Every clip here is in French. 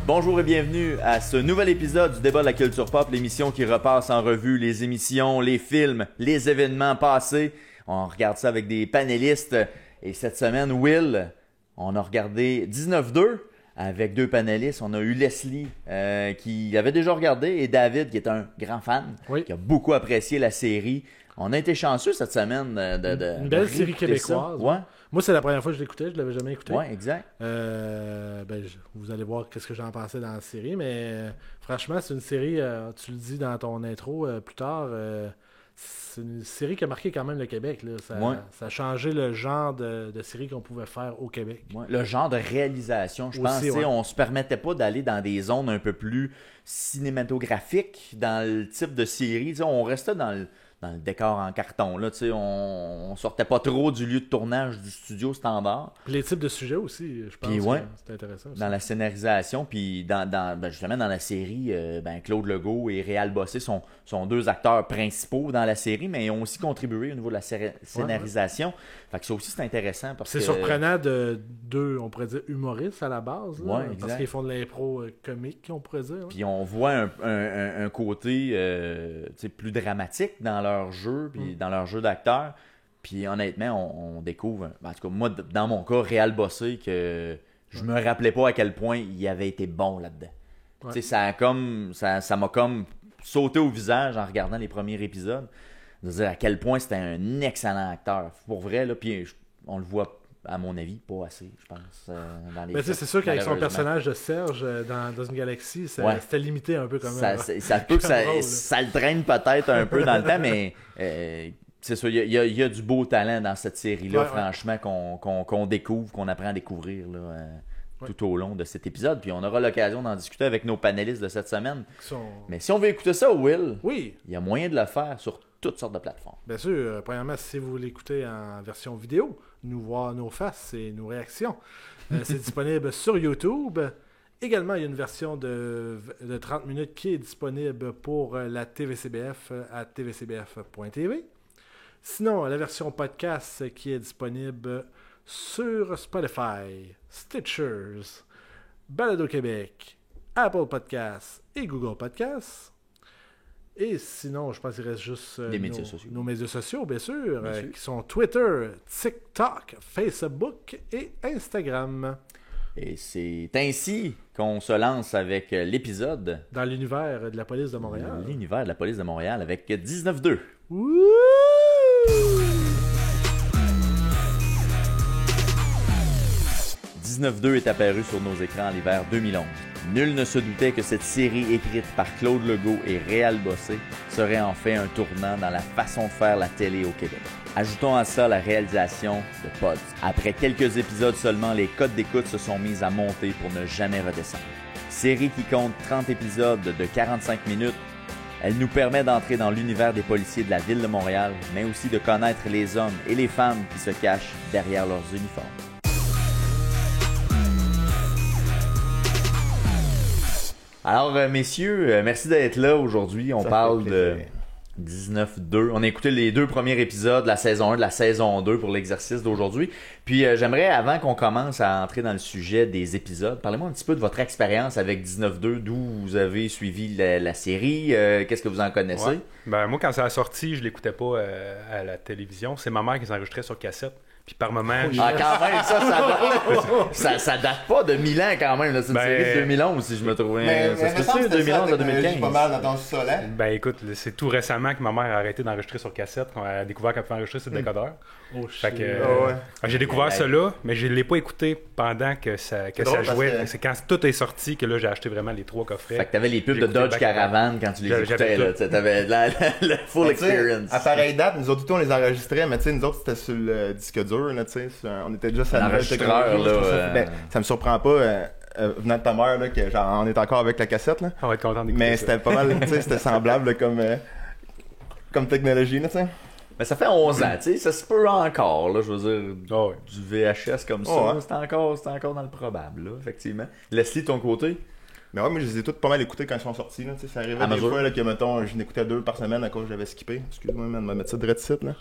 Bonjour et bienvenue à ce nouvel épisode du débat de la culture pop, l'émission qui repasse en revue les émissions, les films, les événements passés. On regarde ça avec des panélistes. Et cette semaine, Will, on a regardé 19-2 avec deux panélistes. On a eu Leslie qui avait déjà regardé et David qui est un grand fan, qui a beaucoup apprécié la série. On a été chanceux cette semaine une belle série québécoise. Ouais. Moi, c'est la première fois que je l'écoutais, je l'avais jamais écouté. Ouais, exact. Vous allez voir qu'est-ce que j'en pensais dans la série, mais franchement, c'est une série, tu le dis dans ton intro plus tard, c'est une série qui a marqué quand même le Québec. Là. Ça a changé le genre de série qu'on pouvait faire au Québec. Ouais, le genre de réalisation, je pense. On se permettait pas d'aller dans des zones un peu plus cinématographiques dans le type de série. T'sais, on restait dans le décor en carton. Là, on sortait pas trop du lieu de tournage du studio standard. Puis les types de sujets aussi, je pense que c'est intéressant. Aussi. Dans la scénarisation, puis justement dans la série, Claude Legault et Réal Bossé sont deux acteurs principaux dans la série, mais ils ont aussi contribué au niveau de la scénarisation. Fait que ça aussi, c'est intéressant. C'est surprenant de deux, on pourrait dire, humoristes à la base. Là, parce qu'ils font de l'impro comique, on pourrait dire. Là. Puis on voit un côté plus dramatique dans leur jeu, puis dans leur jeu d'acteur. Puis honnêtement, on découvre, en tout cas moi, dans mon cas, Réal Bossé, que je me rappelais pas à quel point il avait été bon là-dedans. Ouais. Ça m'a comme sauté au visage en regardant les premiers épisodes, de dire à quel point c'était un excellent acteur. Pour vrai, là, puis on le voit, à mon avis, pas assez, je pense. Dans les c'est sûr qu'avec son personnage de Serge dans une galaxie, c'était limité un peu quand même. Ça peut que ça le traîne peut-être un peu dans le temps, mais c'est sûr, il y a du beau talent dans cette série-là, franchement, qu'on découvre, qu'on apprend à découvrir là, tout au long de cet épisode. Puis on aura l'occasion d'en discuter avec nos panélistes de cette semaine. Mais si on veut écouter ça, Will, il y a moyen de le faire sur toutes sortes de plateformes. Bien sûr, premièrement, si vous l'écoutez en version vidéo, nous voir nos faces et nos réactions, c'est disponible sur YouTube. Également, il y a une version de 30 minutes qui est disponible pour la TVCBF à tvcbf.tv. Sinon, la version podcast qui est disponible sur Spotify, Stitchers, Balado Québec, Apple Podcasts et Google Podcasts. Et sinon, je pense qu'il reste juste nos médias sociaux, bien sûr, qui sont Twitter, TikTok, Facebook et Instagram. Et c'est ainsi qu'on se lance avec l'épisode... Dans l'univers de la police de Montréal. L'univers de la police de Montréal avec 19-2. Wouh! 19-2 est apparu sur nos écrans l'hiver 2011. Nul ne se doutait que cette série écrite par Claude Legault et Réal Bossé serait en fait un tournant dans la façon de faire la télé au Québec. Ajoutons à ça la réalisation de Pods. Après quelques épisodes seulement, les codes d'écoute se sont mis à monter pour ne jamais redescendre. Série qui compte 30 épisodes de 45 minutes, elle nous permet d'entrer dans l'univers des policiers de la ville de Montréal, mais aussi de connaître les hommes et les femmes qui se cachent derrière leurs uniformes. Alors, messieurs, merci d'être là aujourd'hui. On parle de 19-2. On a écouté les deux premiers épisodes de la saison 1, de la saison 2 pour l'exercice d'aujourd'hui. Puis, j'aimerais, avant qu'on commence à entrer dans le sujet des épisodes, parlez-moi un petit peu de votre expérience avec 19-2, d'où vous avez suivi la série, qu'est-ce que vous en connaissez? Ouais. Ben, moi, quand ça a sorti, je l'écoutais pas à la télévision. C'est ma mère qui s'enregistrait sur cassette. Puis par moment... quand même, ça date pas de 1000 ans quand même. Là. C'est une série de 2011 si je me trouve. Ça se fait 2011 à 2015. Pas mal dans ton sous-sol, hein? Ben écoute, c'est tout récemment que ma mère a arrêté d'enregistrer sur cassette, qu'on a découvert qu'elle pouvait enregistrer sur le décodeur. Fait que, j'ai découvert ça là, mais je l'ai pas écouté pendant que ça jouait. C'est quand tout est sorti que là j'ai acheté vraiment les 3 coffrets. Fait que t'avais les pubs de Dodge Caravan quand tu les écoutais. Là, t'avais le full experience. À pareille date, nous autres, on les enregistrait, mais tu sais, nous autres, c'était sur le disque dur. Là, on était déjà sur la nouvelle technologie. Ça me surprend pas venant de ta mère là, que genre, on est encore avec la cassette là. On va être content d'écouter mais ça. C'était pas mal, c'était semblable là, comme technologie là, tu sais. Mais ça fait 11 ans, tu sais, ça se peut encore, là, je veux dire, du VHS comme ça, c'est encore dans le probable, là, effectivement. Leslie, ton côté? Mais ouais, moi, je les ai toutes pas mal écoutées quand ils sont sortis. Là. Ça arrivait des fois là, que, mettons, je n'écoutais 2 par semaine à cause que j'avais skippé. Excuse-moi, man, de me mettre ça de site. Là.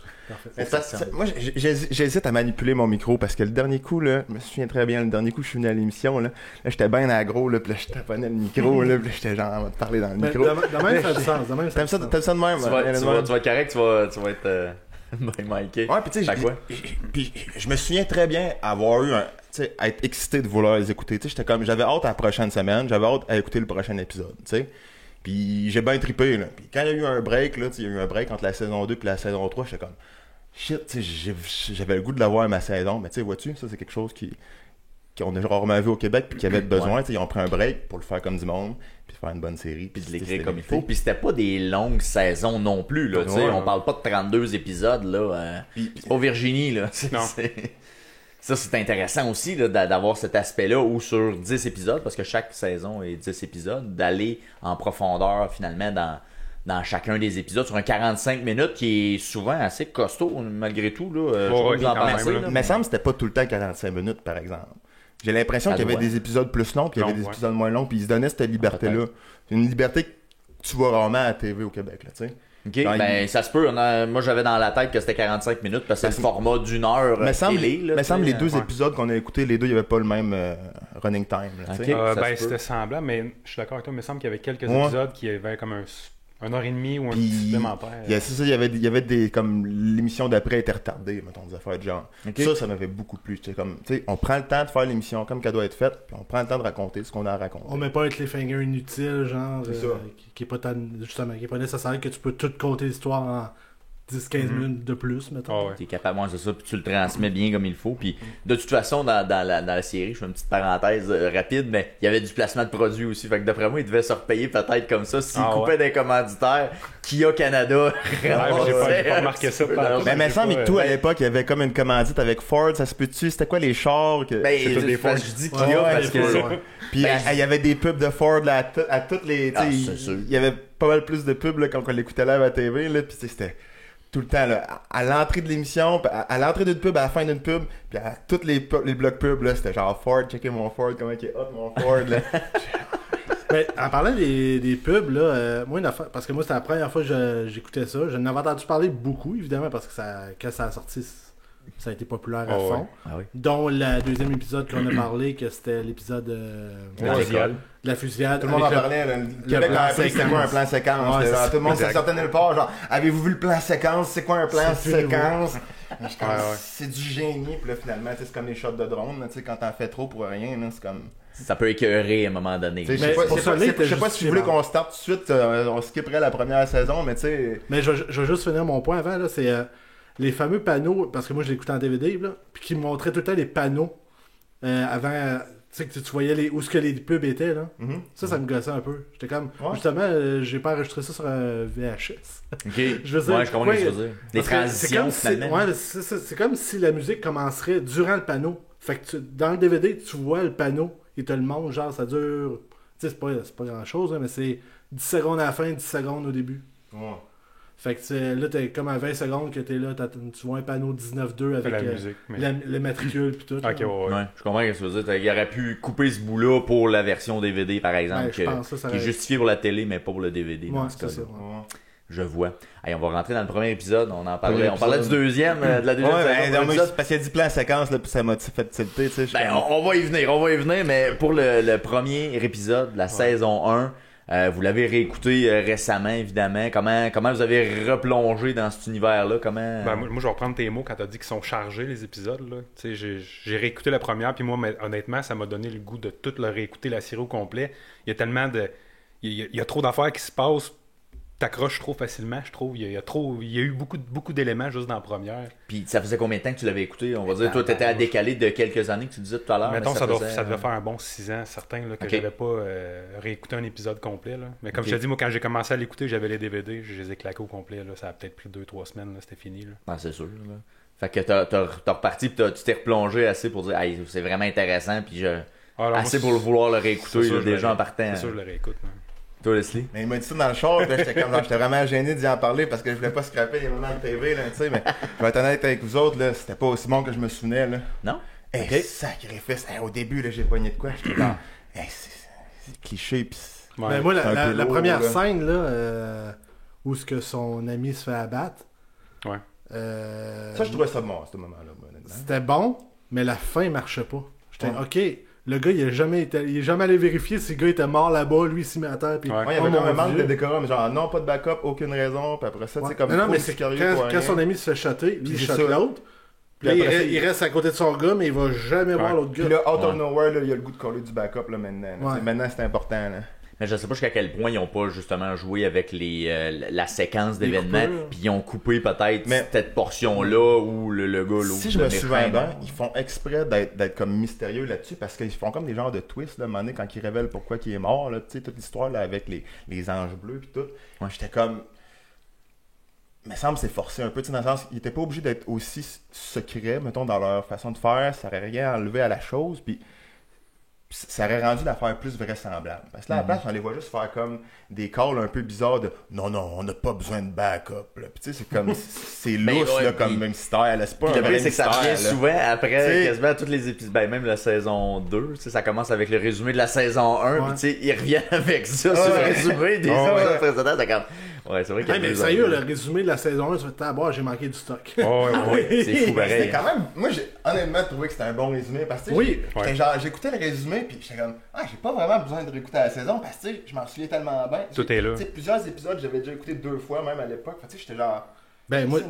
Moi, j'hésite à manipuler mon micro parce que le dernier coup, là, je me souviens très bien, le dernier coup, je suis venu à l'émission. Là, j'étais bien aggro, là, puis là, je taponnais le micro, là, puis là, j'étais genre en mode parler dans le micro. De même, ça a du sens. T'aimes ça de même? Tu vas être correct, tu vas être miké. Ouais, puis tu sais, puis je me souviens très bien avoir eu à être excité de vouloir les écouter. J'étais comme, j'avais hâte à la prochaine semaine, j'avais hâte à écouter le prochain épisode, tu sais. Puis j'ai bien trippé, là. Puis quand il y a eu un break, là, il y a eu un break entre la saison 2 et la saison 3, j'étais comme, shit, tu sais, j'avais le goût de l'avoir ma saison, mais tu sais, vois-tu, ça c'est quelque chose qu'on a rarement vu au Québec puis qui avait besoin, tu sais, ils ont pris un break pour le faire comme du monde, puis faire une bonne série, puis de l'écrire comme il faut. Puis c'était pas des longues saisons non plus, là, tu sais, on parle pas de 32 épisodes, là. C'est pas Virginie, là. Non. Ça, c'est intéressant aussi là, d'avoir cet aspect-là où sur 10 épisodes, parce que chaque saison est 10 épisodes, d'aller en profondeur finalement dans chacun des épisodes sur un 45 minutes qui est souvent assez costaud malgré tout. Là, vous en pensez, là, mais ça me semble que c'était pas tout le temps 45 minutes par exemple. J'ai l'impression qu'il y avait des épisodes plus longs puis il y avait des épisodes moins longs puis ils se donnaient cette liberté-là. C'est une liberté que tu vois rarement à la TV au Québec, là, tu sais. OK, ben ça se peut. Moi, j'avais dans la tête que c'était 45 minutes parce que c'est le format d'une heure télé. Mais semble les 2 épisodes qu'on a écoutés, les deux, il n'y avait pas le même running time. Là, c'était semblant, mais je suis d'accord avec toi. Il me semble qu'il y avait quelques épisodes qui avaient comme un heure et demie ou un petit supplémentaire. C'est ça, il y avait des comme l'émission d'après était retardée, mettons, des affaires de genre. Ça m'avait beaucoup plu. Comme, on prend le temps de faire l'émission comme qu'elle doit être faite, puis on prend le temps de raconter ce qu'on a à raconter. On met pas un cliffhanger inutile, genre, qui est pas justement, qui est pas nécessaire que tu peux tout compter l'histoire en 10-15 minutes de plus, mettons. T'es capable, moi, c'est ça, puis tu le transmets bien comme il faut. Puis de toute façon, dans la série, je fais une petite parenthèse rapide, mais il y avait du placement de produits aussi. Fait que d'après moi, il devait se repayer peut-être comme ça s'il coupait des commanditaires. Kia Canada. J'ai pas remarqué ça. Mais il me semble que tout à l'époque, il y avait comme une commandite avec Ford. Ça se peut-tu? C'était quoi les chars? Je dis Kia parce que... Puis il y avait des pubs de Ford là, à toutes les... Il y avait pas mal plus de pubs là, quand on l'écoutait là à la TV. Là, puis c'était... tout le temps, là, à l'entrée de l'émission, à l'entrée d'une pub, à la fin d'une pub, puis à tous les blocs pubs, là, c'était genre Ford, checker mon Ford, comment il est hot mon Ford, là. Mais en parlant des pubs, là, moi, une affaire, parce que moi, c'était la première fois que j'écoutais ça. Je n'avais entendu parler beaucoup, évidemment, parce que quand ça a sorti, ça a été populaire à fond. Dont le deuxième épisode qu'on a parlé, que c'était l'épisode de la fusillade. Tout le monde en parlait. Le Québec a appris c'était quoi un plan séquence. Tout le monde s'est sorti nulle part. Genre, avez-vous vu le plan séquence? C'est quoi un plan séquence? C'est du génie. Puis là, finalement, c'est comme les shots de drone. Quand t'en fais trop pour rien, c'est comme... Ça peut écœurer à un moment donné. Je sais pas si vous voulez qu'on starte tout de suite. On skipperait la première saison, mais tu sais... Mais je vais juste finir mon point avant. C'est les fameux panneaux, parce que moi, je l'écoutais en DVD, là, puis qui me montraient tout le temps les panneaux avant... Tu sais que tu voyais où ce que les pubs étaient, là. Ça me gossait un peu. J'étais comme... Justement, j'ai pas enregistré ça sur un VHS. OK. Je veux dire, je comprends ce que tu veux dire. Les transitions, finalement. C'est comme si la musique commencerait durant le panneau. Fait que dans le DVD, tu vois le panneau et te le montres, genre, ça dure... Tu sais, c'est pas grand-chose, hein, mais c'est 10 secondes à la fin, 10 secondes au début. Fait que là, t'es comme à 20 secondes que t'es là, tu vois un panneau 19.2 avec la musique, les matricules pis tout. Ok, ouais. Je comprends ce que tu veux dire. Il aurait pu couper ce bout-là pour la version DVD, par exemple, qui est justifié pour la télé, mais pas pour le DVD. Ouais, c'est ça. Je vois. Allez, on va rentrer dans le premier épisode. On parlait du deuxième, de la deuxième saison. Parce qu'il y a 10 plans à séquence, là, puis ça m'a fait tilter. On va y venir, mais pour le premier épisode, la saison 1, vous l'avez réécouté récemment, évidemment. Comment vous avez replongé dans cet univers-là? Moi, je vais reprendre tes mots quand tu as dit qu'ils sont chargés, les épisodes. Là. J'ai réécouté la première, puis moi, honnêtement, ça m'a donné le goût de tout le réécouter, la série au complet. Il y a tellement de... Il y a trop d'affaires qui se passent. T'accroches trop facilement, je trouve. Il y a eu beaucoup d'éléments juste dans la première. Puis ça faisait combien de temps que tu l'avais écouté? On va dire, toi, t'étais à décaler de quelques années que tu disais tout à l'heure. Mettons, ça devait faire un bon 6 ans, certain, là, que j'avais pas réécouté un épisode complet. Là. Mais comme je te dis, moi, quand j'ai commencé à l'écouter, j'avais les DVD, je les ai claqués au complet. Là. Ça a peut-être pris 2-3 semaines, là, c'était fini. Là. Ah, c'est sûr. Là. Fait que t'as reparti, puis tu t'es replongé assez pour dire, hey, c'est vraiment intéressant, puis assez pour vouloir le réécouter là, déjà en partant. C'est sûr, je le réécoute. Toi, Leslie? Mais il m'a dit ça dans le char, j'étais vraiment gêné d'y en parler parce que je voulais pas scraper les moments de TV, là, tu sais, mais je vais être honnête avec vous autres, là, c'était pas aussi bon que je me souvenais, là. Non? Sacrifice. Au début, là, j'ai pogné de quoi, j'étais là, c'est cliché. Pis mais moi, la première scène, là, où ce que son ami se fait abattre. Ouais. Ça, je trouvais ça bon à ce moment-là. C'était bon, mais la fin marchait pas. J'étais OK. Le gars, il est jamais allé vérifier si le gars était mort là-bas, lui, il s'y met à terre. Puis, il y avait comme un manque de décorum, genre non, pas de backup, aucune raison, puis après ça, tu sais, comme. Non, mais c'est quand son ami se fait shotter, lui, il shot l'autre. Puis là, il reste à côté de son gars, mais il va jamais voir l'autre gars. Puis là, out of nowhere, là, il a le goût de coller du backup là, maintenant. Maintenant, c'est important. Là. Mais je sais pas jusqu'à quel point ils ont pas justement joué avec la séquence d'événements, puis ils ont coupé peut-être cette portion-là où le gars... Si je me souviens bien, ils font exprès d'être comme mystérieux là-dessus, parce qu'ils font comme des genres de twists, là, à un moment donné, quand ils révèlent pourquoi il est mort, là, tu sais, toute l'histoire là, avec les anges bleus puis tout. Moi, j'étais comme... Il me semble que c'est forcé un peu, dans le sens, ils étaient pas obligés d'être aussi secrets, mettons, dans leur façon de faire, ça aurait rien enlevé à la chose, puis ça aurait rendu l'affaire plus vraisemblable. Parce que là, à la place, on les voit juste faire comme des calls un peu bizarres de « Non, on n'a pas besoin de backup. » Puis tu sais, c'est comme... C'est louche, là, comme mystère. C'est pas un vrai c'est que ça revient souvent après quasiment tous les épisodes. Ben, même la saison 2, ça commence avec le résumé de la saison 1, puis tu sais, ils reviennent avec ça sur le résumé des autres précédentes. C'est comme... Ouais, c'est vrai qu'il y a mais sérieux, le résumé de la saison 1, tu fais j'ai manqué du stock. C'est fou, pareil. C'était quand même... Moi, j'ai honnêtement trouvé que c'était un bon résumé, parce que j'écoutais le résumé, puis j'étais comme j'ai pas vraiment besoin de réécouter la saison, parce que je m'en souviens tellement bien. Tout est là. Plusieurs épisodes, j'avais déjà écouté 2 fois, même à l'époque. J'étais genre... Ben, moi,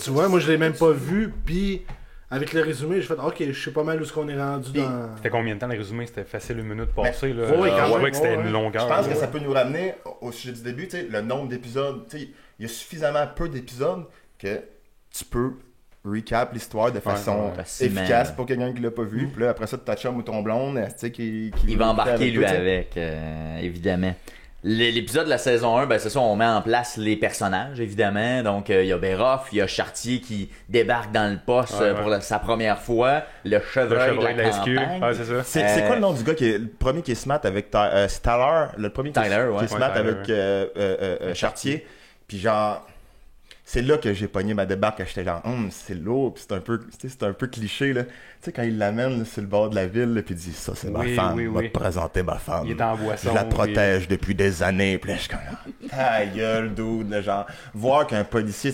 tu vois, moi, je l'ai même pas vu, puis... Avec le résumé, j'ai fait OK, je sais pas mal où est-ce qu'on est rendu dans... C'était combien de temps le résumé? C'était facile 1 minute passée. Là. Oui, je trouvais que c'était une longueur. Je pense que ça peut nous ramener au sujet du début, le nombre d'épisodes. Il y a suffisamment peu d'épisodes que tu peux recap l'histoire de façon efficace pour quelqu'un qui l'a pas vu. Puis là, après ça, ta chum ou ton blonde, qui il va embarquer lui avec, évidemment. L'épisode de la saison 1, c'est ça, on met en place les personnages, évidemment. Donc, il y a Béroff, il y a Chartier qui débarque dans le poste pour sa première fois, le chevreuil de la campagne. C'est quoi le nom du gars qui est le premier qui se mate avec c'est Tyler, le premier qui se mate avec Chartier. Puis genre... C'est là que j'ai pogné ma débarque, j'étais genre, c'est lourd, pis c'est un peu cliché, là. Tu sais, quand il l'amène sur le bord de la ville, puis il dit, ça, c'est ma femme, va te présenter ma femme. Il est en boisson. Je la protège depuis des années, puis là, je suis comme, ta gueule, dude, genre, voir qu'un policier,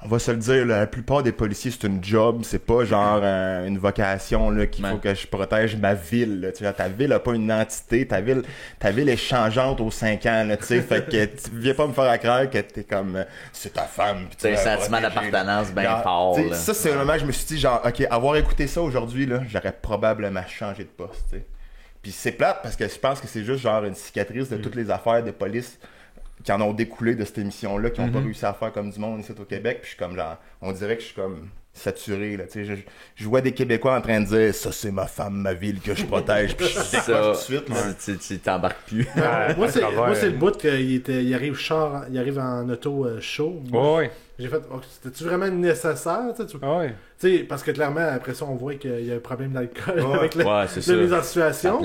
on va se le dire, la plupart des policiers, c'est une job, c'est pas genre une vocation là qu'il faut que je protège ma ville. Là, tu sais, ta ville a pas une entité, ta ville est changeante aux 5 ans. Là, tu sais, fait que tu viens pas me faire croire que t'es comme c'est ta femme. C'est un sentiment d'appartenance bien fort. Là. Ça, c'est le moment que je me suis dit genre, ok, avoir écouté ça aujourd'hui, là, j'aurais probablement changé de poste. T'sais. Puis c'est plate parce que je pense que c'est juste genre une cicatrice de toutes les affaires de police qui en ont découlé de cette émission-là, qui n'ont pas réussi à faire comme du monde ici au Québec. Puis je suis comme genre, on dirait que je suis comme saturé, là, tu sais. Je vois des Québécois en train de dire, ça c'est ma femme, ma ville que je protège. Puis je décroche tout de suite, là. Tu t'embarques plus. Moi, c'est le bout qu'il arrive en auto chaud. J'ai fait, c'était-tu vraiment nécessaire? Tu sais, parce que clairement, après ça, on voit qu'il y a un problème d'alcool avec la mise en situation.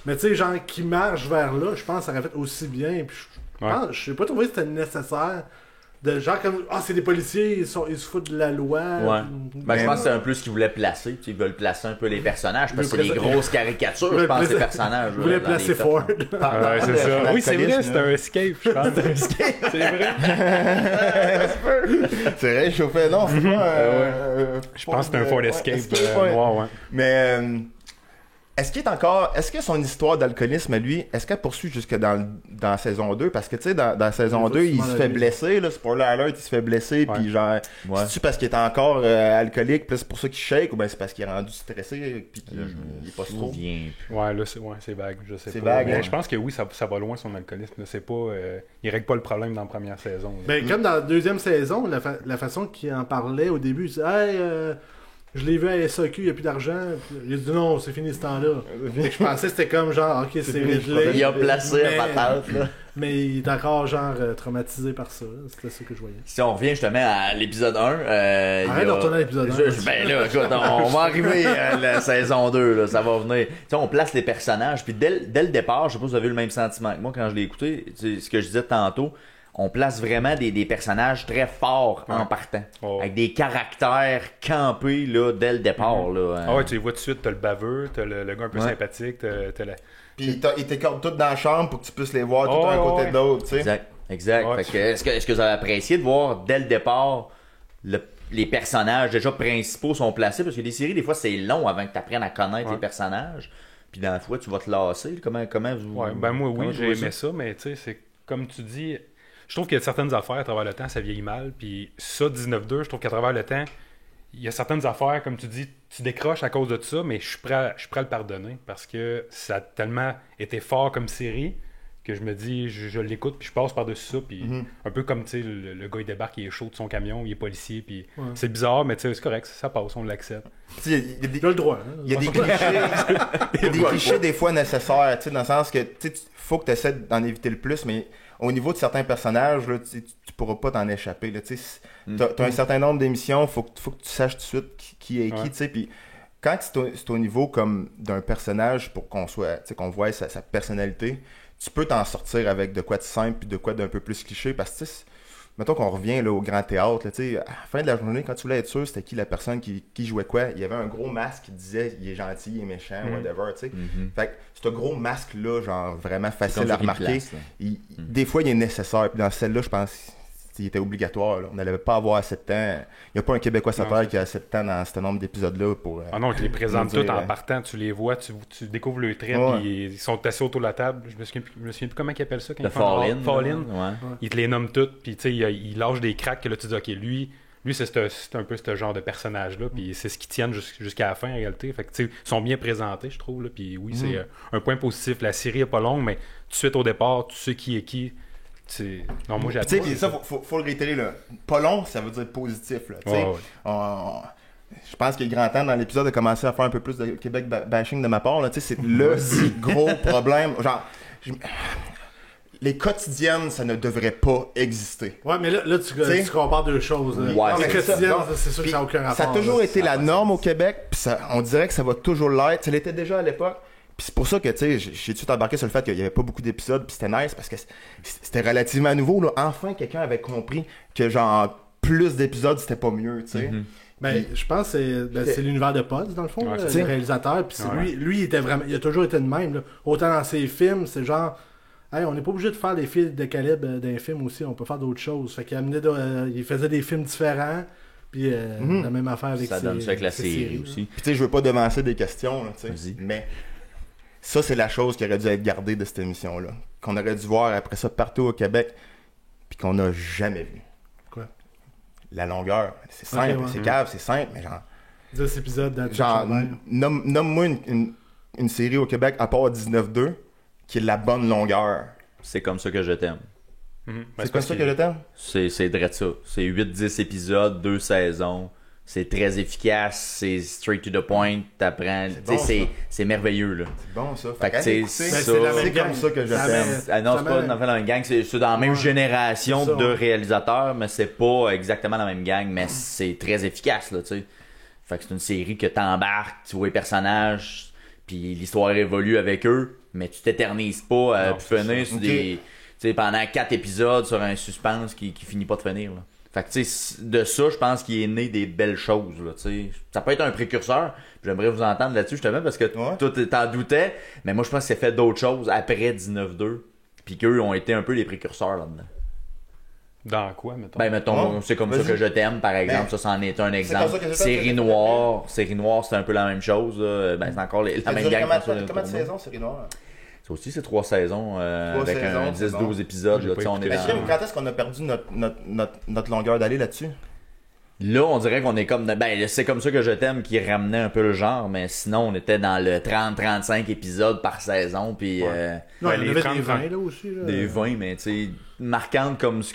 Mais tu sais, genre, qui marche vers là, je pense que ça aurait fait aussi bien. Puis je sais pas trouvé que c'était nécessaire. De genre comme c'est des policiers, ils se foutent de la loi. Je pense que c'est un peu ce qu'ils voulaient placer. Ils veulent placer un peu les personnages parce que c'est des grosses caricatures, je pense, ces personnages. Ils voulaient placer Ford. C'est ça. Oui, c'est vrai, c'est un escape, je pense. C'est vrai. C'est vrai, chauffait. Non, c'est pas je pense que c'est un Ford Escape noir, Mais est-ce que son histoire d'alcoolisme, lui, est-ce qu'elle poursuit jusque dans saison 2? Parce que, tu sais, dans saison 2, il se fait blesser, là, spoiler alert, il se fait blesser, puis genre, c'est-tu parce qu'il est encore alcoolique, puis c'est pour ça qu'il shake, ou bien c'est parce qu'il est rendu stressé, puis qu'il est pas trop? Ouais, là, c'est vague, je sais pas. C'est vague, mais je pense que oui, ça va loin, son alcoolisme, là, c'est pas... il règle pas le problème dans la première saison. Ben, comme dans la deuxième saison, la façon qu'il en parlait au début, il disait « je l'ai vu à SAQ, il n'y a plus d'argent. » Il a dit non, c'est fini ce temps-là. Je pensais que c'était comme genre, ok, c'est réglé. Il a placé la patate, là. Mais il est encore genre traumatisé par ça. C'était ça que je voyais. Si on revient justement à l'épisode 1. Arrête de retourner à l'épisode 1. Ben là, écoute, on va arriver à la saison 2, là, ça va venir. Tu sais, on place les personnages, puis dès le départ, je sais pas si vous avez eu le même sentiment que moi quand je l'ai écouté, ce que je disais tantôt. on place vraiment des personnages très forts en partant. Avec des caractères campés là, dès le départ. Là, Ah ouais, tu les vois tout de suite, t'as le baveux, t'as le gars un peu sympathique, t'as la... Puis ils t'écortent tous dans la chambre pour que tu puisses les voir tout un côté de l'autre, tu sais. Exact. Ouais, Fait que, est-ce que vous avez apprécié de voir dès le départ les personnages déjà principaux sont placés? Parce que des séries, des fois, c'est long avant que tu apprennes à connaître les personnages. Puis dans la fois, tu vas te lasser. Comment vous... Ouais, ben moi, oui, j'ai aimé ça, mais tu sais, c'est comme tu dis... Je trouve qu'il y a certaines affaires à travers le temps, ça vieillit mal. Puis ça, 19-2, je trouve qu'à travers le temps, il y a certaines affaires, comme tu dis, tu décroches à cause de ça, mais je suis prêt à le pardonner parce que ça a tellement été fort comme série que je me dis, je l'écoute, puis je passe par-dessus ça. Puis un peu comme, tu sais, le gars, il débarque, il est chaud de son camion, il est policier, puis c'est bizarre, mais tu sais, c'est correct, ça passe, on l'accepte. Il y a le droit. Hein? Il y a des clichés des fois nécessaires, tu sais, dans le sens que tu faut que tu essaies d'en éviter le plus, mais au niveau de certains personnages, là, tu pourras pas t'en échapper. T'as un certain nombre d'émissions, faut que tu saches tout de suite qui est qui, tu sais, puis quand c'est au niveau comme d'un personnage pour qu'on voit sa personnalité, tu peux t'en sortir avec de quoi de simple puis de quoi d'un peu plus cliché, parce que mettons qu'on revient là, au grand théâtre, là, à la fin de la journée, quand tu voulais être sûr c'était qui la personne qui jouait quoi, il y avait un gros masque qui disait il est gentil, il est méchant, whatever, tu sais. Fait que ce gros masque-là, genre vraiment facile à remarquer, des fois il est nécessaire, puis dans celle-là, je pense il était obligatoire, là. On n'allait pas avoir assez de temps. Il n'y a pas un Québécois sur Terre qui a assez de temps dans ce nombre d'épisodes-là pour... Ah non, tu les présentes tous en partant, tu les vois, tu découvres le trait, puis ils sont assis autour de la table. Je me souviens plus comment ils appellent ça quand ils font fall-in. Ils te les nomment tous, puis tu sais, ils lâchent des cracks que là tu dis, ok, lui c'est un peu ce genre de personnage-là, puis c'est ce qui tiennent jusqu'à la fin en réalité. Fait que tu sais, ils sont bien présentés, je trouve, là, puis oui, c'est un point positif. La série n'est pas longue, mais tout de suite au départ, tu sais qui est qui. Non, moi j'adore. Tu sais, ça, faut le réitérer, là. Pas long, ça veut dire positif, là. Je pense qu'il est grand temps dans l'épisode de commencer à faire un peu plus de Québec bashing de ma part, là. Tu sais, c'est le si gros problème. Genre, les quotidiennes, ça ne devrait pas exister. Ouais, mais là tu compares deux choses. Ouais, les quotidiennes, c'est sûr que ça n'a aucun rapport. Ça a toujours été la norme au Québec, puis on dirait que ça va toujours l'être. Ça l'était déjà à l'époque. Puis c'est pour ça que, tu sais, j'ai tout de suite embarqué sur le fait qu'il n'y avait pas beaucoup d'épisodes, puis c'était nice, parce que c'était relativement nouveau, là. Enfin, quelqu'un avait compris que, genre, plus d'épisodes, c'était pas mieux, tu sais. Ben, je pense que c'est l'univers de Pods, dans le fond, le réalisateur. Puis lui, il était vraiment, il a toujours été de même, là. Autant dans ses films, c'est genre... Hey, on n'est pas obligé de faire des films de calibre d'un film aussi, on peut faire d'autres choses. Fait qu'il il faisait des films différents, puis la même affaire avec ça donne ça avec la série aussi. Puis tu sais, je veux pas devancer des questions, là, tu sais, mais ça, c'est la chose qui aurait dû être gardée de cette émission-là, qu'on aurait dû voir après ça partout au Québec, puis qu'on n'a jamais vu. Quoi? La longueur. C'est simple, c'est cave, c'est simple, mais genre... 10 épisodes genre, nomme-moi une série au Québec, à part 19-2, qui est de la bonne longueur. C'est comme ça que je t'aime. C'est comme ça que je t'aime? C'est direct ça. C'est 8-10 épisodes, 2 saisons. C'est très efficace, c'est straight to the point, t'apprends. C'est merveilleux, là. C'est bon, ça. Fait que c'est comme ça que je t'aime. Ah non, c'est pas dans la même gang, c'est dans la même génération de réalisateurs, mais c'est pas exactement la même gang, mais c'est très efficace, là, tu sais. Fait que c'est une série que t'embarques, tu vois les personnages, puis l'histoire évolue avec eux, mais tu t'éternises pas à finir sur des... Tu sais, pendant 4 épisodes sur un suspense qui finit pas de finir, là. Fait que, tu sais, de ça, je pense qu'il est né des belles choses, là, tu sais. Ça peut être un précurseur. J'aimerais vous entendre là-dessus, justement, parce que toi, t'en doutais. Mais moi, je pense que c'est fait d'autres choses après 19-2. Puis qu'eux ont été un peu les précurseurs là-dedans. Dans quoi, mettons? Ben, mettons, c'est comme ça que je t'aime, par exemple. Ça, c'en est un exemple. Série Noire, c'est un peu la même chose, là. Ben, c'est encore la même gang. Combien de saisons, Série Noire? Ça aussi, c'est 3 saisons avec un 10-12 épisodes. Là, on est quand est-ce qu'on a perdu notre longueur d'aller là-dessus? Là, on dirait qu'on est comme... Ben, c'est comme ça que je t'aime qui ramenait un peu le genre, mais sinon, on était dans le 30-35 épisodes par saison, puis... non, il y avait des 20, là, aussi. Là. Des 20, mais tu sais, marquantes comme ce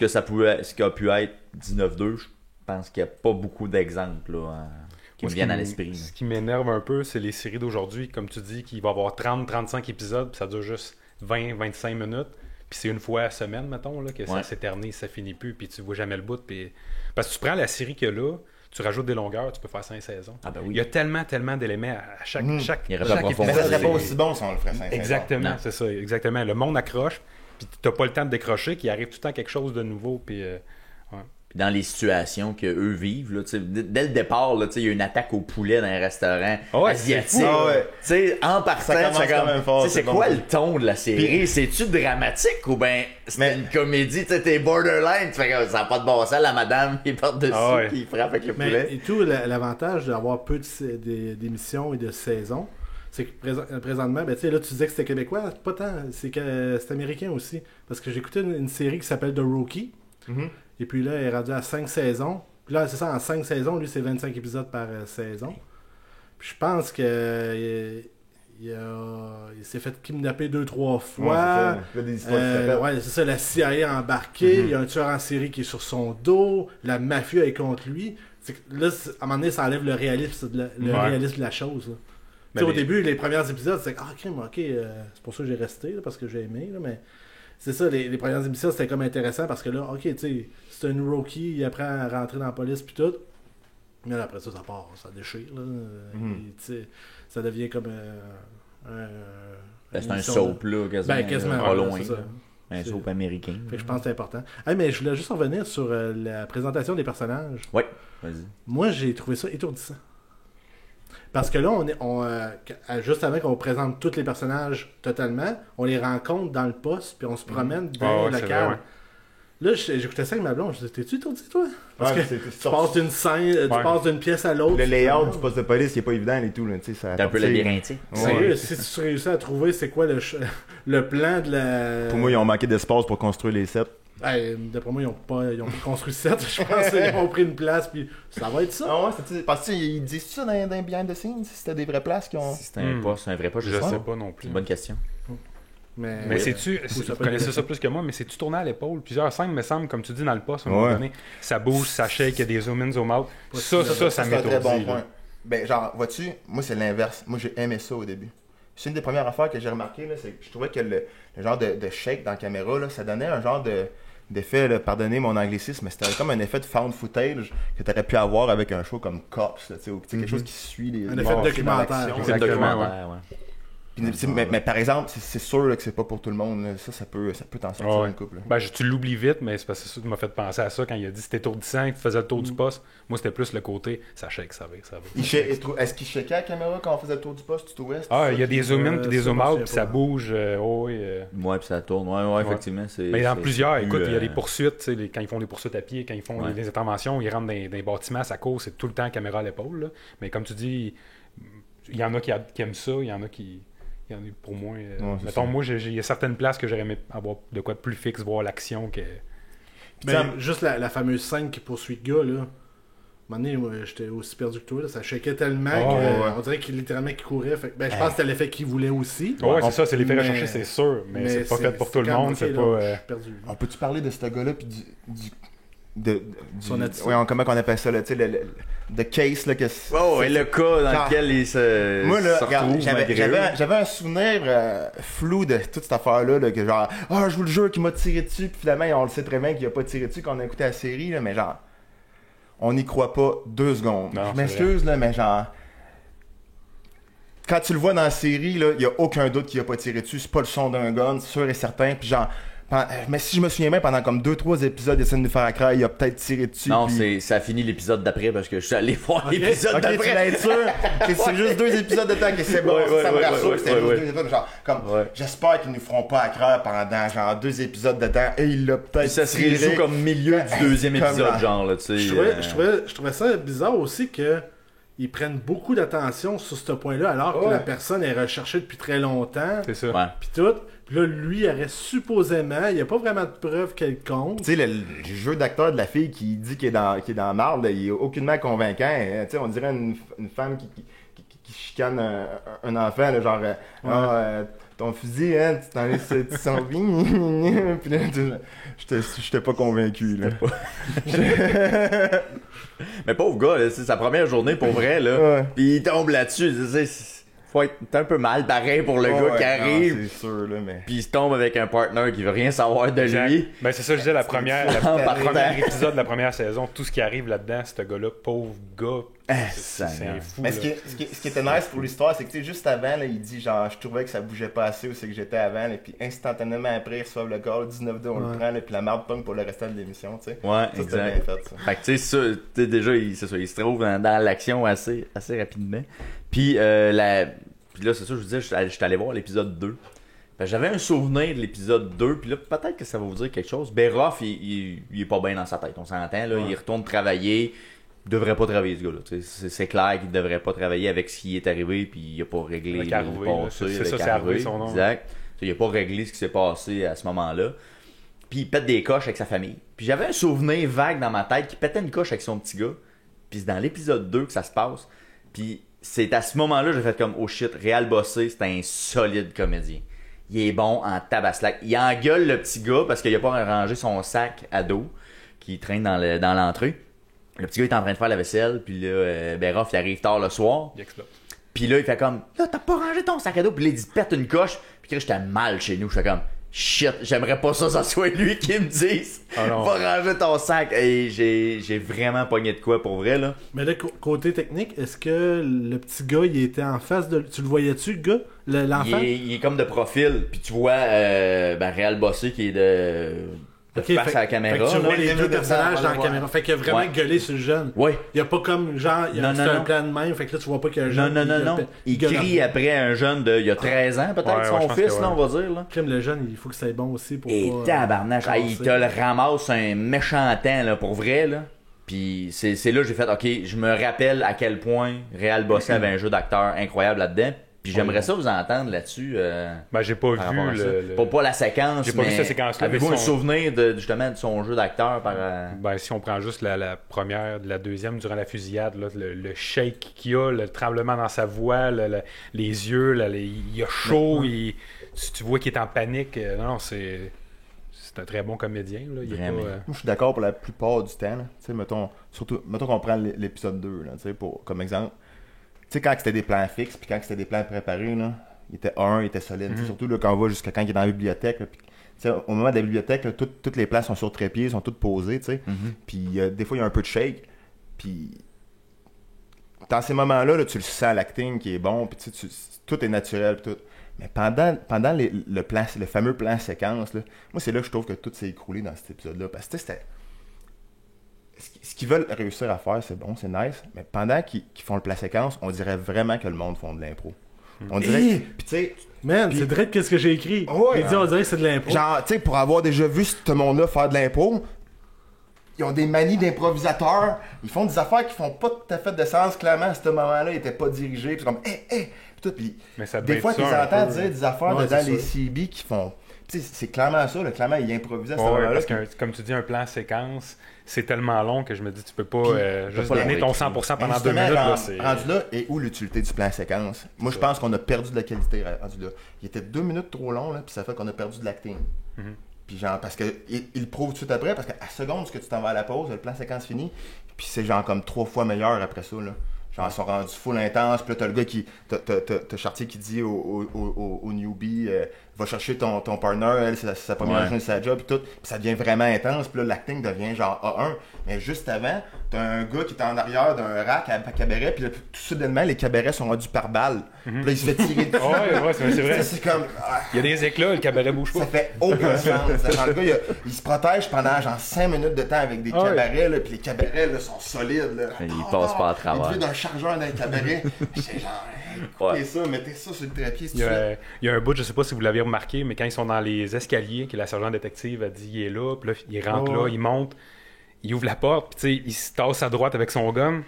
qu'a pu être 19-2, je pense qu'il n'y a pas beaucoup d'exemples, là, qui me viennent à l'esprit. Ce qui m'énerve un peu, c'est les séries d'aujourd'hui, comme tu dis, qui va avoir 30-35 épisodes, puis ça dure juste 20-25 minutes, puis c'est une fois à semaine, mettons, là, que ça s'éternise, ça finit plus, puis tu vois jamais le bout, puis... Parce que tu prends la série que là, tu rajoutes des longueurs, tu peux faire 5 saisons. Ah ben oui. Il y a tellement d'éléments à chaque épisode. Mais ça serait pas aussi bon si on le ferait 5 Exactement, c'est ça, exactement. Le monde accroche. puis t'as pas le temps de décrocher, qu'il arrive tout le temps quelque chose de nouveau, puis dans les situations qu'eux vivent. Là, dès le départ, il y a une attaque au poulet dans un restaurant asiatique. En partant, c'est quoi le ton de la série? C'est-tu dramatique ou bien c'est une comédie? T'es borderline, tu fais que ça n'a pas de bon sens, la madame qui porte dessus qui frappe avec le poulet. Et tout, l'avantage d'avoir peu d'émissions et de saisons, c'est que présentement, là tu disais que c'était québécois, pas tant, c'est américain aussi. Parce que j'écoutais une série qui s'appelle The Rookie. Mm-hmm. Et puis là, il est rendu à 5 saisons. Puis là, c'est ça, en 5 saisons, lui, c'est 25 épisodes par saison. Puis je pense que il s'est fait kidnapper 2-3 fois. C'est ça, la CIA a embarqué. Il y a un tueur en série qui est sur son dos. La mafia est contre lui. Là, à un moment donné, ça enlève le réalisme de la chose. Au début, les premiers épisodes, c'est crime, ok, c'est pour ça que j'ai resté, là, parce que j'ai aimé. Là, mais c'est ça, les premières émissions, c'était comme intéressant parce que là, ok, tu sais, c'est un rookie, il apprend à rentrer dans la police puis tout. Mais là, après ça part, ça déchire. Là. Et, ça devient comme c'est un soap, là, quasiment pas loin. Un soap américain. Fait que je pense que c'est important. Mais je voulais juste revenir sur la présentation des personnages. Oui, vas-y. Moi, j'ai trouvé ça étourdissant. Parce que là, juste avant qu'on présente tous les personnages totalement, on les rencontre dans le poste, puis on se promène dans la cave. Là, j'écoutais ça avec ma blonde, je disais, t'es-tu étourdi, toi? Parce que tu passes d'une scène, tu passes d'une pièce à l'autre. Le layout du poste de police, il est pas évident et tout. C'est un peu labyrinthique. Sérieux, si tu réussis à trouver c'est quoi le plan de la... Pour moi, ils ont manqué d'espace pour construire les sets. D'après moi, ils ont pas construit 7. Je pense qu'ils ont pris une place, puis ça va être ça. Parce qu'ils disent ça dans Behind the Scenes, si c'était des vraies places qui ont. Si c'était un poste, un vrai poste, je sais pas non plus. C'est une bonne question. Mais sais-tu, vous connaissez ça plus que moi, mais c'est-tu tourné à l'épaule? Plusieurs scènes, me semble, comme tu dis dans le poste, à un moment donné, ça bouge, ça shake, il y a des zoom in, zoom out. Ça m'étourdit. Bon point. Ben, genre, vois-tu, moi, c'est l'inverse. Moi, j'ai aimé ça au début. C'est une des premières affaires que j'ai remarqué, là, c'est que je trouvais que le genre de shake dans la caméra, là, ça donnait un genre d'effet, là, pardonnez mon anglicisme, mais c'était comme un effet de found footage que tu aurais pu avoir avec un show comme Cops, là, ou quelque chose qui suit les... Un effet de documentaire. Mais par exemple, c'est sûr là, que c'est pas pour tout le monde. Là. Ça peut t'en sortir une couple. Tu l'oublies vite, mais c'est parce que ça m'a fait penser à ça quand il a dit c'était étourdissant, que tu faisais le tour du poste. Moi, c'était plus le côté, ça shake, ça va. Est-ce qu'il shakeait à la caméra quand on faisait le tour du poste, tout ouest? Il y a des zoom in puis des zoom out, puis ça bouge. Ouais, puis ça tourne. Ouais, effectivement. Mais dans plusieurs, écoute, il y a des poursuites, quand ils font des poursuites à pied, quand ils font des interventions, ils rentrent dans des bâtiments, ça court, c'est tout le temps caméra à l'épaule. Là. Mais comme tu dis, il y en a qui aiment ça, il y en a qui. Pour moi, mettons, moi, il y a certaines places que j'aurais aimé avoir de quoi de plus fixe, voir l'action que. Juste la fameuse scène qui poursuit le gars, là. À un moment donné, moi, j'étais aussi perdu que toi, là. Ça shakeait tellement on dirait qu'il littéralement qu'il courait. Fait, je pense que c'était l'effet qu'il voulait aussi. C'est ça, c'est l'effet recherché, c'est sûr. Mais c'est pas fait pour tout le monde. C'est pas. On peut-tu parler de ce gars-là puis du son attitude. Comment on appelle ça, là, tu sais, le case, là, que et le cas dans lequel il se moi, là, se retrouve j'avais un souvenir flou de toute cette affaire-là, là, que genre, je vous le jure qu'il m'a tiré dessus, puis finalement, on le sait très bien qu'il a pas tiré dessus quand on a écouté la série, là, mais genre, on n'y croit pas 2 secondes. Non, je m'excuse, là, mais genre, quand tu le vois dans la série, là, il y a aucun doute qu'il a pas tiré dessus, c'est pas le son d'un gun, c'est sûr et certain, puis genre, mais si je me souviens bien, pendant comme 2-3 épisodes, il essaie de nous faire à craindre, il a peut-être tiré dessus. Non, ça a fini l'épisode d'après parce que je suis allé voir l'épisode d'après. Tu vas être sûr que c'est juste 2 épisodes de temps que c'est bon. Ça me rassure que c'était juste 2 épisodes. Genre, j'espère qu'ils nous feront pas à craindre pendant genre 2 épisodes de temps et il l'a peut-être. Ça se résout comme milieu du 2e épisode, genre, là, tu sais. Je trouvais ça bizarre aussi que. Ils prennent beaucoup d'attention sur ce point-là, alors que la personne est recherchée depuis très longtemps. C'est ça. Puis tout. Puis là, lui, il aurait supposément, il n'y a pas vraiment de preuves quelconques. Tu sais, le jeu d'acteur de la fille qui dit qu'il est dans marde, il est aucunement convaincant. Tu sais, on dirait une femme qui chicane un enfant, là, genre, ton fusil, hein, tu t'en laisses 100 vies. Puis là, j'étais pas convaincu, là. Mais pauvre gars, là, c'est sa première journée pour vrai, là. Puis il tombe là-dessus. Faut être un peu mal pareil pour le gars qui arrive. Non, c'est sûr, là, mais. Puis il se tombe avec un partner qui veut rien savoir de lui. Ben c'est ça, je disais, le premier épisode de la première saison, tout ce qui arrive là-dedans, ce gars-là, pauvre gars, C'est fou. Mais ce qui était nice pour l'histoire, c'est que juste avant, là, il dit genre je trouvais que ça bougeait pas assez où c'est que j'étais avant, et puis instantanément après, ils reçoivent le call, 19-2, on le prend, là, puis la marde pomme pour le restant de l'émission, tu sais. Ouais, ça, exact. Bien fait, ça. Fait que tu sais, ça, déjà, il se trouve dans l'action assez rapidement. Puis puis là, c'est ça, je vous disais, je suis allé voir l'épisode 2. J'avais un souvenir de l'épisode 2, puis là, peut-être que ça va vous dire quelque chose. Ruff, il est pas bien dans sa tête, on s'entend, là. Ouais. Il retourne travailler. Il devrait pas travailler, ce gars-là. C'est clair qu'il devrait pas travailler avec ce qui est arrivé, puis il a pas réglé le passé. C'est ça, c'est arrivé son nom. Exact. Il a pas réglé ce qui s'est passé à ce moment-là. Puis il pète des coches avec sa famille. Puis j'avais un souvenir vague dans ma tête qu'il pétait une coche avec son petit gars. Puis c'est dans l'épisode 2 que ça se passe. Puis c'est à ce moment-là que j'ai fait comme, oh shit, Réal Bossé, c'est un solide comédien. Il est bon en tabaslac. Il engueule le petit gars parce qu'il a pas rangé son sac à dos qui traîne dans l'entrée. Le petit gars est en train de faire la vaisselle, puis là, Ruff, il arrive tard le soir. Il explose. Puis là, il fait comme, là, t'as pas rangé ton sac à dos, puis là, il dit, pète une coche. Puis là, j'étais mal chez nous. Je fais comme, shit, j'aimerais pas ça soit lui qui me dise, va ranger ton sac. Et j'ai vraiment pogné de quoi pour vrai, là. Mais là, côté technique, est-ce que le petit gars, il était en face de. Tu le voyais-tu, le gars, l'enfant? Il est comme de profil, puis tu vois Réal Bossé qui est de face à la caméra. Fait que tu vois les deux personnages dans la caméra. Fait qu'il a vraiment gueulé sur le jeune. Oui. Il y a pas comme genre, il y a un plan de même, fait que là tu vois pas qu'il y a un jeune. Non. Il crie après un jeune de il y a 13 ans, peut-être son fils, là, on va dire. Là. Comme le jeune, il faut que ça soit bon aussi pour. Et tabarnache, il te le ramasse un méchant temps, là, pour vrai, là. Puis c'est là que j'ai fait, ok, je me rappelle à quel point Réal Bossé avait un jeu d'acteur incroyable là-dedans. Puis j'aimerais ça vous entendre là-dessus. J'ai pas vu pas la séquence. J'ai pas vu cette séquence-là. Avez-vous un souvenir justement de son jeu d'acteur par. Si on prend juste la première, la deuxième durant la fusillade, là, le shake qu'il y a, le tremblement dans sa voix, les yeux, il a chaud, tu vois qu'il est en panique. Non, c'est un très bon comédien. Là. Moi, je suis d'accord pour la plupart du temps. Mettons qu'on prend l'épisode 2 là, comme exemple. Tu sais, quand c'était des plans fixes, puis quand c'était des plans préparés, là, il était solide. Surtout là, quand on va jusqu'à quand il est dans la bibliothèque. Là, puis, au moment de la bibliothèque, là, toutes les plans sont sur trépied, sont toutes posées. Puis des fois, il y a un peu de shake. Puis dans ces moments-là, là, tu le sens l'acting qui est bon, puis tout est naturel. Tout. Mais pendant le fameux plan séquence, là, moi, c'est là que je trouve que tout s'est écroulé dans cet épisode-là. Parce que c'était. Ce qu'ils veulent réussir à faire, c'est bon, c'est nice, mais pendant qu'ils font le plan séquence, on dirait vraiment que le monde font de l'impro. On dirait. Puis tu sais. Man, c'est direct qu'est-ce que j'ai écrit. Ouais, il dit, on dirait que c'est de l'impro. Genre, tu sais, pour avoir déjà vu ce monde-là faire de l'impro, ils ont des manies d'improvisateurs, ils font des affaires qui font pas tout à fait de sens. Clairement, à ce moment-là, ils étaient pas dirigés. Puis comme, puis des fois, tu entends dire des affaires dedans les CB qui font. Tu sais, c'est clairement ça, là, clairement, il improvisait à ce moment-là. Parce que, comme tu dis, un plan séquence, c'est tellement long que je me dis, tu peux pas juste donner ton 100% pendant 2 minutes. Rendu là, et où l'utilité du plan séquence? Moi, je pense qu'on a perdu de la qualité rendu là. Il était 2 minutes trop long, là, puis ça fait qu'on a perdu de l'acting. Puis genre, parce que il prouve tout de suite après, parce qu'à seconde que tu t'en vas à la pause, le plan séquence fini, puis c'est genre comme 3 fois meilleur après ça, là. Genre, ils sont rendus full intense, puis là, t'as le gars qui. T'as Chartier qui dit au newbie, va chercher ton partner, elle, c'est sa première journée de sa job, puis tout. Puis ça devient vraiment intense, puis là, l'acting devient genre A1. Mais juste avant, t'as un gars qui est en arrière d'un rack à cabaret, puis là, tout soudainement, les cabarets sont rendus par balle. Puis là, il se fait tirer dessus. Ouais, c'est vrai. C'est comme. Il y a des éclats, le cabaret bouge pas. Ça fait aucun sens. Genre, le gars, il se protège pendant genre 5 minutes de temps avec des cabarets, là, puis les cabarets là, sont solides. Là. Il passe pas à travers. Il devient d'un chargeur dans les cabarets. J'étais genre, coupez ça, mettez ça sur le trépied. Il y a un bout, je sais pas si vous l'avez remarqué, mais quand ils sont dans les escaliers, que la sergente détective a dit il est là, puis là, il rentre là, il monte, il ouvre la porte, puis tu sais, il se tasse à droite avec son gomme.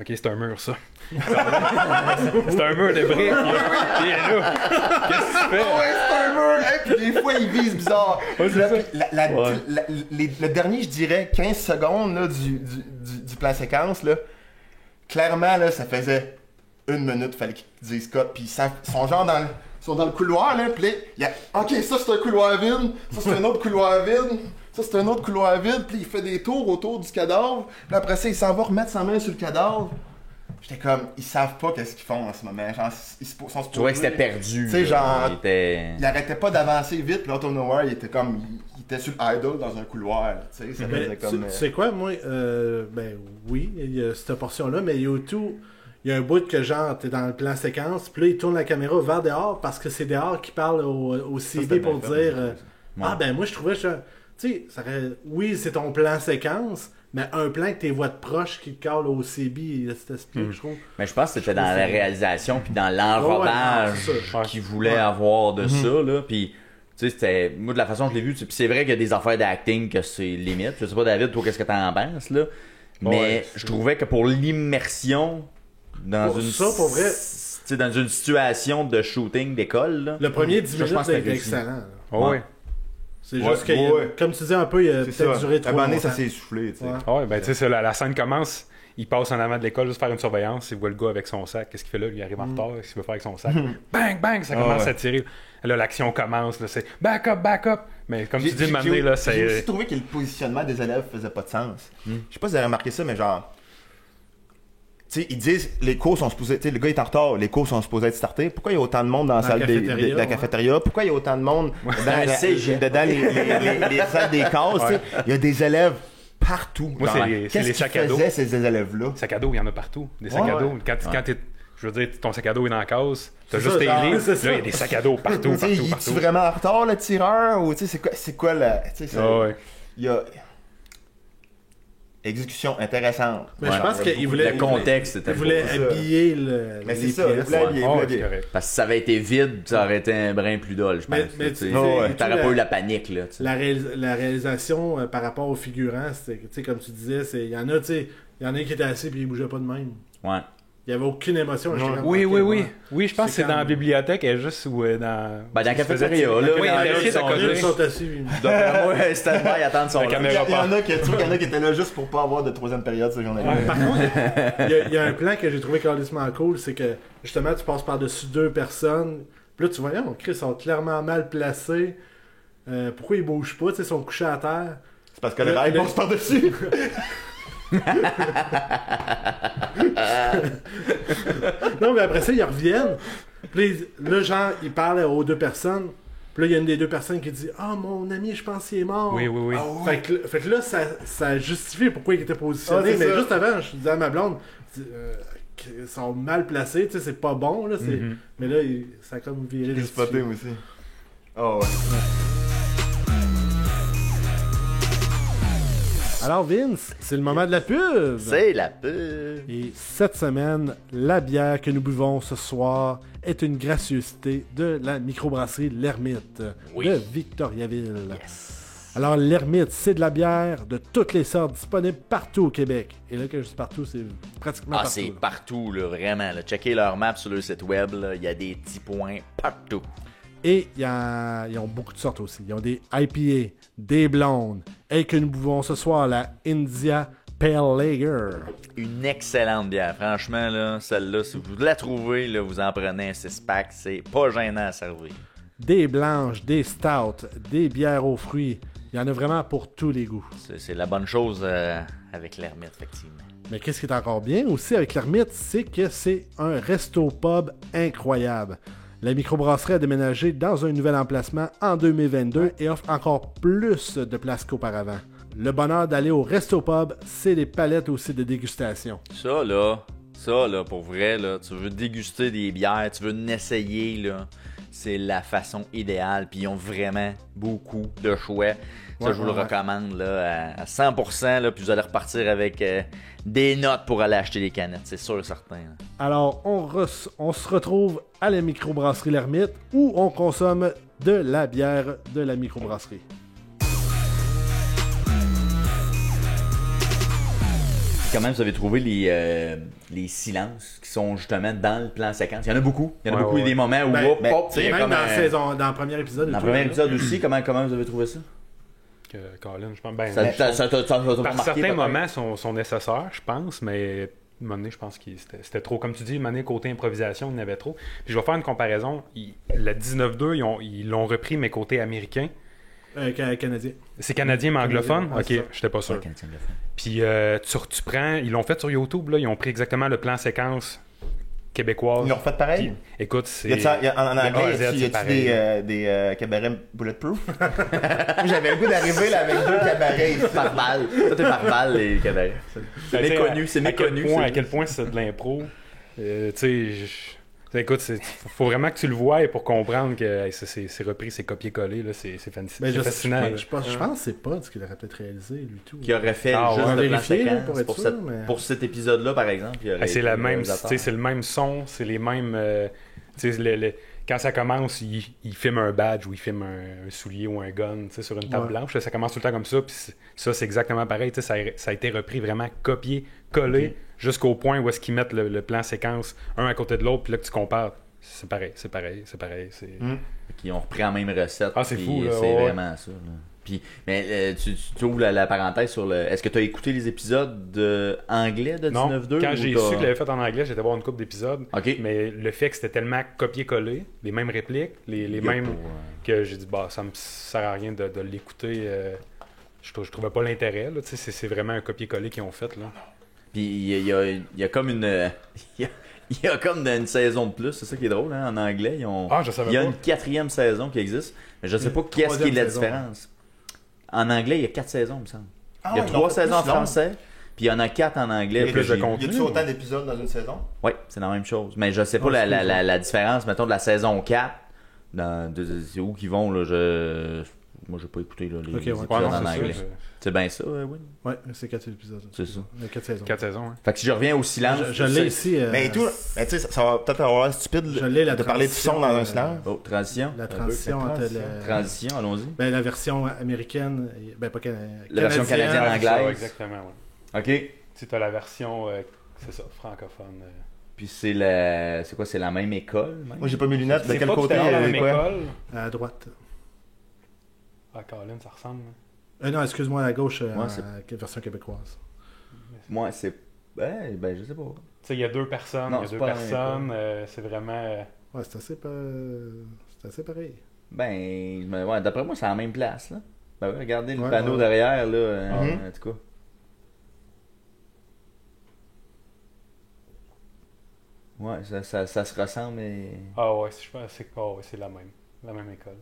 Ok, c'est un mur, ça. C'est un mur de briques. Il est là. Qu'est-ce que tu fais? Ouais, c'est un mur. Hey, puis des fois, il vise bizarre. Le dernier, je dirais, 15 secondes là, du plan séquence, là, clairement, là, ça faisait 1 minute, fallait qu'ils disent cut. Puis ils sont genre dans le couloir, là, puis là, ok, ça c'est un couloir vide, ça c'est un autre couloir vide. Ça, c'est un autre couloir vide, puis il fait des tours autour du cadavre. Puis après ça, il s'en va remettre sa main sur le cadavre. J'étais comme, ils savent pas qu'est-ce qu'ils font en ce moment. Genre, ils sont supposés. Tu vois que c'était perdu. Tu sais, genre, il arrêtait pas d'avancer vite, puis out of nowhere, il était t'es sur l'idol dans un couloir, tu sais, ça faisait comme... Tu sais quoi, moi, oui, il y a cette portion-là, mais YouTube, il y a un bout que genre, t'es dans le plan séquence, puis là, il tourne la caméra vers dehors, parce que c'est dehors qui parle au CB pour dire, moi, je trouvais, tu sais, oui, c'est ton plan séquence, mais un plan que tes voix de proche qui te calent au CB, ça t'explique, je trouve. Mais je pense que c'était dans la réalisation, puis dans l'enrobage qu'ils voulaient avoir de ça, là, puis... Tu sais, c'était... Moi, de la façon que je l'ai vu, puis c'est vrai qu'il y a des affaires d'acting que c'est limite. Je sais pas, David, toi, qu'est-ce que t'en penses, là? Mais je trouvais que pour l'immersion dans pour vrai... dans une situation de shooting d'école, là, le premier 10 minutes était excellent. C'est juste que, comme tu disais un peu, il a peut-être duré trop longtemps. Ça s'est essoufflé, tu sais. Ben tu sais, la scène commence, il passe en avant de l'école juste faire une surveillance, il voit le gars avec son sac, qu'est-ce qu'il fait là? Il arrive en retard, qu'est-ce qu'il veut faire avec son sac? Bang, bang, ça commence à tirer. Là, l'action commence, là, c'est back up. Mais comme tu dis, de m'amener, là, c'est... J'ai aussi trouvé que le positionnement des élèves faisait pas de sens. Je sais pas si vous avez remarqué ça, mais genre... Tu sais, ils disent, les cours sont supposés... Tu sais, le gars est en retard, les cours sont supposés être startés. Pourquoi il y a autant de monde dans la salle de la cafétéria? Pourquoi il y a autant de monde dedans les salles des classes? Il y a des élèves partout. Moi, c'est les sacs à dos. Qu'est-ce qu'ils faisaient, ces élèves-là? Sacs à dos, il y en a partout. Des sacs à dos. Quand t'es... Je veux dire, ton sac à dos est dans la case, t'as juste tes lignes, là, il y a des sacs à dos partout. Il est vraiment en retard, le tireur? Ou c'est quoi la... Il y a... Exécution intéressante. Mais je pense qu'il voulait... Le contexte, c'était... Il voulait habiller mais c'est ça, il voulait habiller. Parce que si ça avait été vide, ça aurait été un brin plus dol, je pense. Mais t'aurais pas eu la panique, là. La réalisation par rapport aux figurants, c'était, comme tu disais, il y en a qui étaient assis et ils bougeaient pas de même. Ouais. Il n'y avait aucune émotion. Oui, je pense que c'est dans la bibliothèque, elle est juste dans... dans la cafétéria, là. Oui, ils sont assis. Ouais, stand-by, ils attendent son... Il y en a qui étaient là juste pour pas avoir de troisième période ce journée-là. Par contre, il y a un plan que j'ai trouvé carrément cool, c'est que justement, tu passes par-dessus deux personnes, puis là, tu vois, ils sont clairement mal placés. Pourquoi ils bougent pas? Ils sont couchés à terre. C'est parce que le rail passe par-dessus. Non, mais après ça, ils reviennent. Puis là, genre, ils parlent aux deux personnes. Puis là, il y a une des deux personnes qui dit « Ah, mon ami, je pense qu'il est mort. » Oui. Fait que là, ça justifie pourquoi il était positionné. Mais juste avant, je disais à ma blonde qu'ils sont mal placés, tu sais, c'est pas bon, là. Mais là, ça a comme viré le spoté aussi. Oh ouais. Alors Vince, c'est le moment de la pub. C'est la pub. Et cette semaine, la bière que nous buvons ce soir est une gracieuseté de la microbrasserie L'Ermite de Victoriaville. Yes. Alors l'Ermite, c'est de la bière de toutes les sortes disponible partout au Québec. Et là, que je dis partout, c'est pratiquement partout. C'est partout, là, vraiment. Là. Checkez leur map sur leur site web, il y a des petits points partout. Et ils ont beaucoup de sortes aussi. Ils ont des IPA, des blondes, et que nous buvons ce soir, la India Pale Lager. Une excellente bière. Franchement, là, celle-là, si vous la trouvez, là, vous en prenez un 6-pack. C'est pas gênant à servir. Des blanches, des stouts, des bières aux fruits. Il y en a vraiment pour tous les goûts. C'est la bonne chose avec l'Ermite, effectivement. Mais qu'est-ce qui est encore bien aussi avec l'Ermite, c'est que c'est un resto-pub incroyable. La microbrasserie a déménagé dans un nouvel emplacement en 2022 et offre encore plus de place qu'auparavant. Le bonheur d'aller au resto-pub, c'est des palettes aussi de dégustation. Ça là, pour vrai, là, tu veux déguster des bières, tu veux en essayer, là, c'est la façon idéale. Puis ils ont vraiment beaucoup de choix. Ça, je vous le recommande là, à 100%. Là, puis vous allez repartir avec des notes pour aller acheter des canettes, c'est sûr et certain. Là. Alors, on se retrouve à la microbrasserie L'Ermite où on consomme de la bière de la microbrasserie. Comment vous avez trouvé les silences qui sont justement dans le plan séquence? Il y en a beaucoup. Il y a des moments où... même dans le premier épisode. Dans le premier épisode aussi, comment vous avez trouvé ça? Colin, je pense par certains moments sont nécessaires, je pense, mais à un moment donné, je pense que c'était trop. Comme tu dis, côté improvisation, il y en avait trop. Puis je vais faire une comparaison. La 19-2, ils l'ont repris, mais côté américain. Canadien. C'est canadien, mais anglophone? Ok, j'étais pas sûr. Puis tu prends, ils l'ont fait sur YouTube, là, ils ont pris exactement le plan séquence québécoises. Ils l'ont refait pareil? Puis, écoute, c'est... En anglais, y a-tu des cabarets bulletproof? J'avais le goût d'arriver là avec 2 cabarets. Par balle. Ça, t'es par balle, les cabarets. C'est méconnu, c'est méconnu. À quel point c'est de l'impro. Tu sais, écoute, faut vraiment que tu le vois pour comprendre que c'est repris, c'est copié-collé. C'est fascinant. Je pense que c'est pas ce qu'il aurait peut-être réalisé, lui tout. Qui aurait fait juste le plan séquence pour cet épisode-là, par exemple. C'est le même son, c'est les mêmes... quand ça commence, il filme un badge ou il filme un soulier ou un gun sur une table blanche. Là, ça commence tout le temps comme ça. Puis ça, c'est exactement pareil. Ça a été repris vraiment copié-collé jusqu'au point où est-ce qu'ils mettent le plan séquence un à côté de l'autre. Puis là que tu compares, c'est pareil. Ils ont repris la même recette. C'est fou. C'est vraiment ça. Là. Puis, mais tu ouvres la parenthèse sur le... Est-ce que tu as écouté les épisodes anglais de 19-2? Quand j'ai su qu'il l'avait fait en anglais, j'étais voir une couple d'épisodes. Okay. Mais le fait que c'était tellement copié-collé, les mêmes répliques, les mêmes... que j'ai dit, ça me sert à rien de l'écouter. Je trouvais pas l'intérêt. Là, c'est vraiment un copier-coller qu'ils ont fait. Là. Puis il y a comme une... Il y a comme une saison de plus, c'est ça qui est drôle, hein, en anglais. Il y a une 4e saison qui existe, mais je sais pas qu'est-ce qui est la différence. En anglais, il y a 4 saisons, il me semble. Il y a 3 saisons en français, puis il y en a 4 en anglais. Plus de contenu. Y a-tu autant d'épisodes dans une saison? Oui, c'est la même chose. Mais je sais pas la différence, mettons, de la saison 4, c'est où qu'ils vont, là, moi, j'ai pas écouté les épisodes en anglais. C'est bien ça, oui. Ouais, c'est 4 épisodes. C'est ça. 4 saisons. 4 saisons, hein. Fait que si je reviens au silence... Je l'ai ici. Mais tu sais, ça va peut-être avoir l'air stupide de parler du son dans un silence. Oh, transition. La transition entre Transition, allons-y. Ben, la version américaine, ben pas la version canadienne-anglaise. Exactement, oui. OK. Tu as la version, c'est ça, francophone. Puis c'est quoi, c'est la même école? Même? Moi, j'ai pas mes lunettes. De quel côté? côté? La même école. À droite. Ah, Caroline, ça ressemble. Non, excuse-moi, à gauche, version québécoise. Moi, c'est... Ben, je sais pas. Tu sais, il y a 2 personnes, c'est vraiment... Ouais, c'est assez pareil. Ben, d'après moi, c'est à la même place, là. Ben, regardez le panneau derrière, là, en tout cas. Ouais, ça se ressemble, mais... Ah ouais, je pense c'est la même école.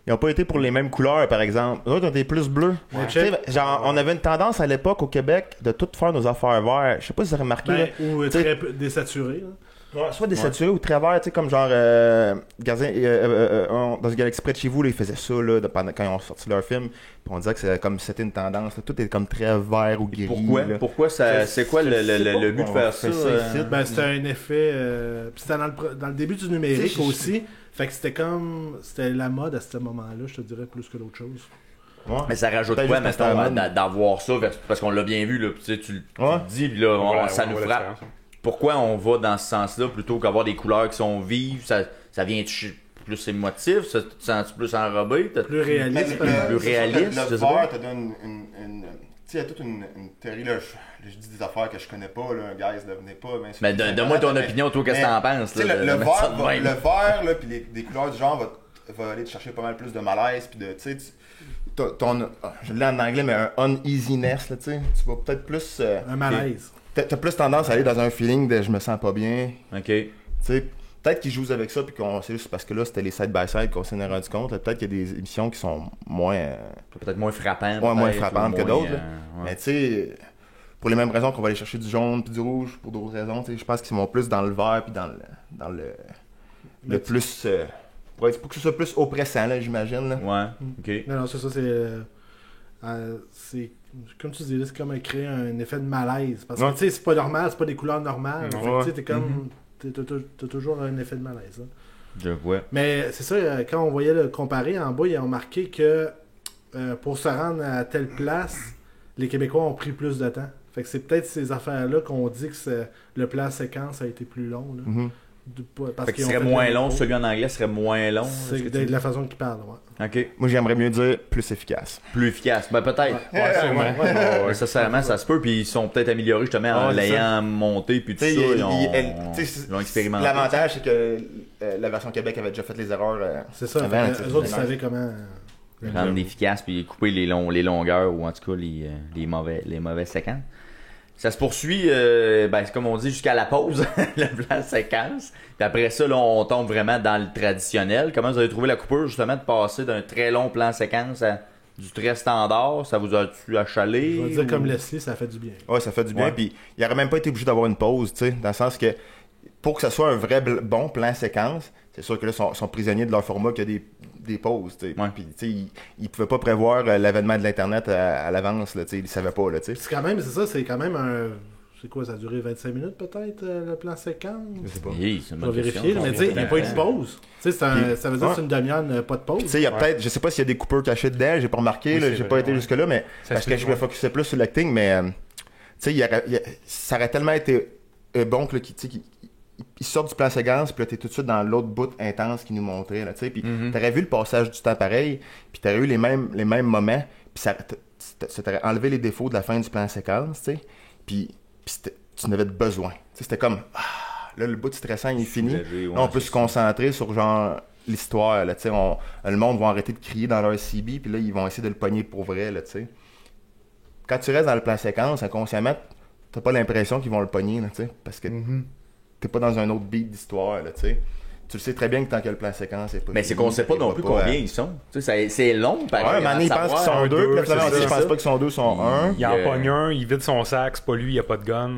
Ils n'ont pas été pour les mêmes couleurs, par exemple. Nous autres, on était plus bleus. Ouais. Genre, on avait une tendance à l'époque au Québec de tout faire nos affaires verts. Je sais pas si vous avez remarqué. Ou très désaturé. Ouais, soit désaturé ou très vert, tu sais, comme genre dans une galaxie près de chez vous, là, ils faisaient ça là, quand ils ont sorti leur film. Puis on disait que c'était une tendance. Là, tout est comme très vert ou gris. Pourquoi c'est quoi le but de faire ça? C'était un effet. C'était dans le début du numérique aussi. Fait que c'était la mode à ce moment-là, je te dirais, plus que l'autre chose. Ouais. Mais ça rajoute quoi, mettons, d'avoir ça, parce qu'on l'a bien vu, là, tu le dis, puis là, ça nous frappe. Pourquoi on va dans ce sens-là, plutôt qu'avoir des couleurs qui sont vives, ça vient plus émotif, ça te sens plus enrobé? Plus réaliste. Plus réaliste, le vert te donne tu sais, il y a toute une théorie, là, je dis des affaires que je connais pas, là, guys, ne venez pas. Mais donne-moi ton opinion, toi, qu'est-ce que t'en penses? Le vert, là, puis des couleurs du genre va aller te chercher pas mal plus de malaise, puis de, tu sais, je l'ai en anglais, mais un uneasiness, là, tu sais, tu vas peut-être plus... un malaise. T'as plus tendance à aller dans un feeling de « je me sens pas bien ». OK. Tu sais, peut-être qu'ils jouent avec ça, puis c'est juste parce que là, c'était les side-by-side qu'on s'en est rendu compte. Peut-être qu'il y a des émissions qui sont moins... peut-être moins frappantes. Moins frappantes que d'autres. Mais tu sais, pour les mêmes raisons qu'on va aller chercher du jaune puis du rouge, pour d'autres raisons, je pense qu'ils vont plus dans le vert puis dans le plus... pour que ce soit plus oppressant, là, j'imagine. Là. Ouais, OK. Non, c'est ça, c'est... Comme tu dis, c'est comme créer un effet de malaise. Parce que, tu sais, c'est pas normal, c'est pas des couleurs normales. Tu sais, t'es comme... T'as toujours un effet de malaise. Hein. Je vois. Mais c'est ça, quand on voyait le comparer, en bas, ils ont marqué que pour se rendre à telle place, les Québécois ont pris plus de temps. Fait que c'est peut-être ces affaires-là qu'on dit que le plan séquence a été plus long. Là. Parce qu'il serait moins long, celui en anglais serait moins long. C'est de la façon qu'il parle, OK. Moi, j'aimerais mieux dire plus efficace. Plus efficace, ben peut-être. Nécessairement, ça se peut, puis ils sont peut-être améliorés justement en l'ayant monté, puis tout ça, ils ont expérimenté. L'avantage, c'est que la version Québec avait déjà fait les erreurs c'est ça, avant. Eux autres, ils savaient comment... Rendre efficace, puis couper les longueurs, ou en tout cas les mauvais séquences. Ça se poursuit, comme on dit, jusqu'à la pause, le plan séquence. Puis après ça, là, on tombe vraiment dans le traditionnel. Comment vous avez trouvé la coupure, justement, de passer d'un très long plan séquence à du très standard? Ça vous a-tu achalé? Je vais dire comme Leslie, ça fait du bien. Ouais, ça fait du bien. Puis il aurait même pas été obligé d'avoir une pause, tu sais, dans le sens que pour que ce soit un vrai bon plan séquence, c'est sûr que là, ils sont prisonniers de leur format qu'il y a des pauses, tu sais. Puis, tu sais, ils pouvaient pas prévoir l'avènement de l'Internet à l'avance, là, tu sais. Ils savaient pas, là, tu sais. C'est quand même un... C'est quoi, ça a duré 25 minutes peut-être, le plan séquence? Je sais pas. Oui, je vais vérifier, mais tu sais, il n'y a pas eu de pause. Tu sais, ça veut dire que c'est une demi-heure, pas de pause. Tu sais, il y a peut-être, je sais pas s'il y a des coupures cachées dedans, j'ai pas remarqué, là, j'ai pas été jusque-là, mais parce que je me focusais plus sur l'acting, mais tu sais, ça aurait tellement été bon que il sort du plan séquence, puis là, t'es tout de suite dans l'autre bout intense qu'il nous montrait, là, tu sais, puis t'aurais vu le passage du temps pareil, puis t'aurais eu les mêmes moments, puis ça t'aurait enlevé les défauts de la fin du plan séquence, tu sais, puis tu n'avais besoin. Tu sais, c'était comme, là, le bout stressant, il est fini, là, on peut se concentrer sur, genre, l'histoire, là, tu sais, le monde va arrêter de crier dans leur CB, puis là, ils vont essayer de le pogner pour vrai, là, tu sais. Quand tu restes dans le plan séquence, inconsciemment, t'as pas l'impression qu'ils vont le pogner, là, tu sais, parce que t'es pas dans un autre beat d'histoire, là, tu sais. Tu le sais très bien que tant que le plan séquence est pas... Mais c'est qu'on sait pas non plus combien ils sont. Tu sais, c'est long, pareil. Ouais, mais ils pensent qu'ils sont deux, puis là, je pense pas qu'ils sont deux, ils sont un. Il en pogne un, il vide son sac, c'est pas lui, il a pas de gun,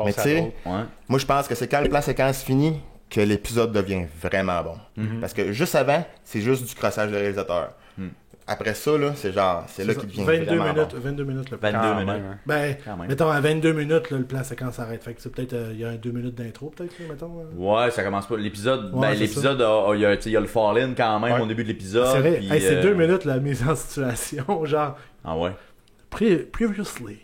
mais tu sais, moi je pense que c'est quand le plan séquence finit que l'épisode devient vraiment bon. Parce que juste avant, c'est juste du crossage de réalisateur. Après ça, là, c'est là qu'il devient vraiment bon. 22 minutes le plan. 22 minutes. Ben, mettons, à 22 minutes, là, le plan séquence s'arrête. Fait que c'est peut-être, il y a 2 minutes d'intro, peut-être, mettons. Ouais, ça commence pas. L'épisode, il y a le fall-in quand même au début de l'épisode. C'est vrai. Puis, c'est 2 minutes la mise en situation, genre. Ah ouais? Previously.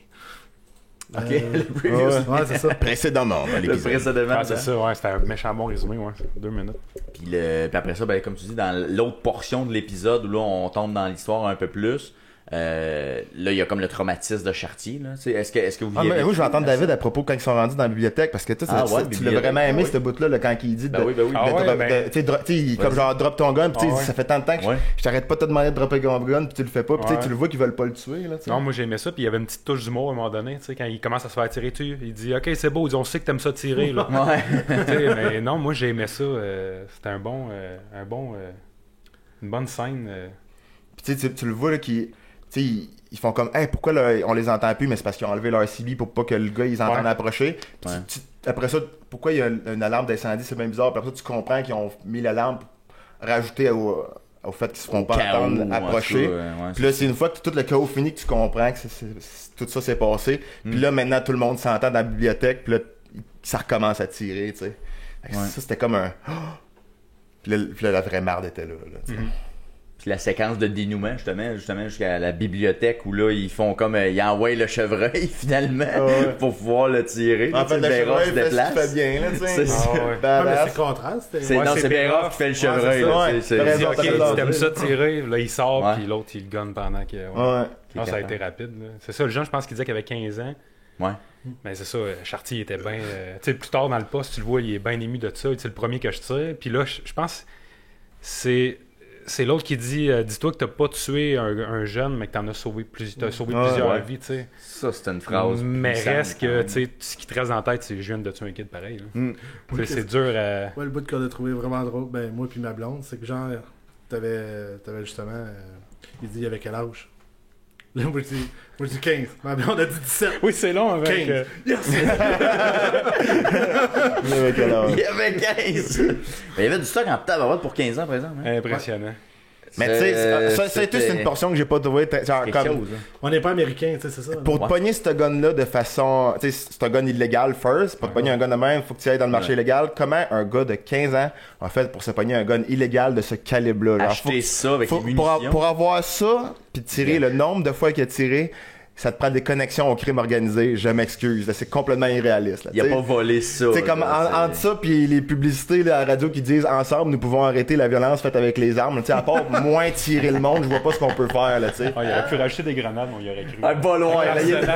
Ok, previously. Ouais, c'est ça. Précédemment, l'épisode. Précédemment. C'est ça, ouais, c'était un méchant bon résumé, ouais. 2 minutes. Puis après ça, comme tu dis, dans l'autre portion de l'épisode où là, on tombe dans l'histoire un peu plus. Là, il y a comme le traumatisme de Chartier. Là. Est-ce que vous y avez... Moi, je vais entendre David à propos quand ils sont rendus dans la bibliothèque, parce que tu l'as vraiment aimé, ce bout-là, quand il dit comme genre drop ton gun, puis ça fait tant de temps que je t'arrête pas de te demander de dropper ton gun, puis tu le fais pas, puis tu le vois qu'ils veulent pas le tuer. Là, non, moi j'aimais ça, puis il y avait une petite touche d'humour à un moment donné, quand il commence à se faire tirer dessus, il dit ok, c'est beau, on sait que t'aimes ça tirer. Là. Mais non, moi j'aimais ça, c'était une bonne scène. Puis tu le vois là qui... T'sais, ils font comme, pourquoi là, on les entend plus, mais c'est parce qu'ils ont enlevé leur CB pour pas que le gars, ils entendent approcher. Après ça, pourquoi il y a une alarme d'incendie, c'est bien bizarre. Puis après ça, tu comprends qu'ils ont mis l'alarme pour rajouter au fait qu'ils se feront pas entendre approcher. Puis là, c'est une fois que tout le chaos fini que tu comprends que tout ça s'est passé. Puis là, maintenant, tout le monde s'entend dans la bibliothèque, puis là, ça recommence à tirer, tu sais. Ça, c'était comme un... Puis là, la vraie marde était là, Puis la séquence de dénouement, justement jusqu'à la bibliothèque où là, ils font comme... ils envoient le chevreuil, finalement, pour pouvoir le tirer. En fait, le chevreuil fait ce qu'il fait bien, là, tu sais. Mais c'est contraste. C'est Bérard qui fait le chevreuil. Ok, t'aimes ça tirer, là, il sort, puis l'autre, il le gonne pendant que... ça a été rapide. C'est ça, le jeune, je pense qu'il disait qu'il avait 15 ans. Ouais. Mais c'est ça, Chartier était bien... tu sais, plus tard dans le poste, tu le vois, il est bien ému de ça. C'est le premier que je tire. Puis là, je pense c'est l'autre qui dit dis-toi que t'as pas tué un jeune, mais que t'en as sauvé plusieurs vies, tu sais. Ça, c'était une phrase. Mais reste que, tu sais, ce qui te reste dans la tête, c'est je viens de tuer un kid pareil. C'est dur à... Ouais, le bout qu'on a trouvé vraiment drôle, moi puis ma blonde, c'est que genre, t'avais justement, il dit il avait quel âge? Là, moi je dis 15. Ma blonde a dit 17. Oui, c'est long avec... 15. Yes! Il avait quel âge? Il avait 15! Il y avait du stock en tabarouette pour 15 ans, par exemple. Hein? Impressionnant. Mais tu sais, c'est une portion que j'ai pas trouvé genre comme... On n'est pas américain, tu sais, c'est ça. Pour te pogner ce gun-là de façon... Tu sais, c'est un gun illégal first. Pour te pogner un gun de même, il faut que tu ailles dans le marché illégal. Comment un gars de 15 ans a fait pour se pogner un gun illégal de ce calibre-là? Acheter ça avec les munitions. Pour avoir ça, puis tirer le nombre de fois qu'il a tiré... Ça te prend des connexions au crime organisé, je m'excuse. Là, c'est complètement irréaliste. Là, il a pas volé ça. C'est comme entre ça puis les publicités là, à la radio qui disent ensemble nous pouvons arrêter la violence faite avec les armes. À part moins tirer le monde, je vois pas ce qu'on peut faire. Là, il aurait pu racheter des grenades, mais il aurait cru. Pas loin.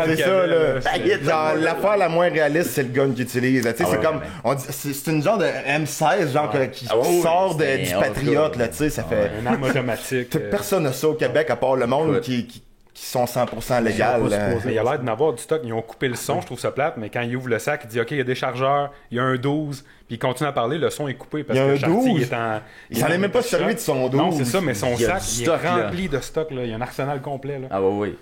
C'est ça. Là. L'affaire la moins réaliste, c'est le gun qu'il utilise. C'est comme c'est une genre de M16 genre qui sort du Patriote. Là, ça fait une arme automatique. Personne n'a ça au Québec à part le monde qui qui sont 100% légales. Il a l'air d'en avoir du stock. Ils ont coupé le son, je trouve ça plate, mais quand il ouvre le sac, il dit OK, il y a des chargeurs, il y a un 12, puis il continue à parler, le son est coupé parce que le Chartier est en. Il s'en est même pas servi de son 12. Non, c'est ça, mais son sac, il est stock, rempli de stock. Là. Il y a un arsenal complet. Là. Ah, oui.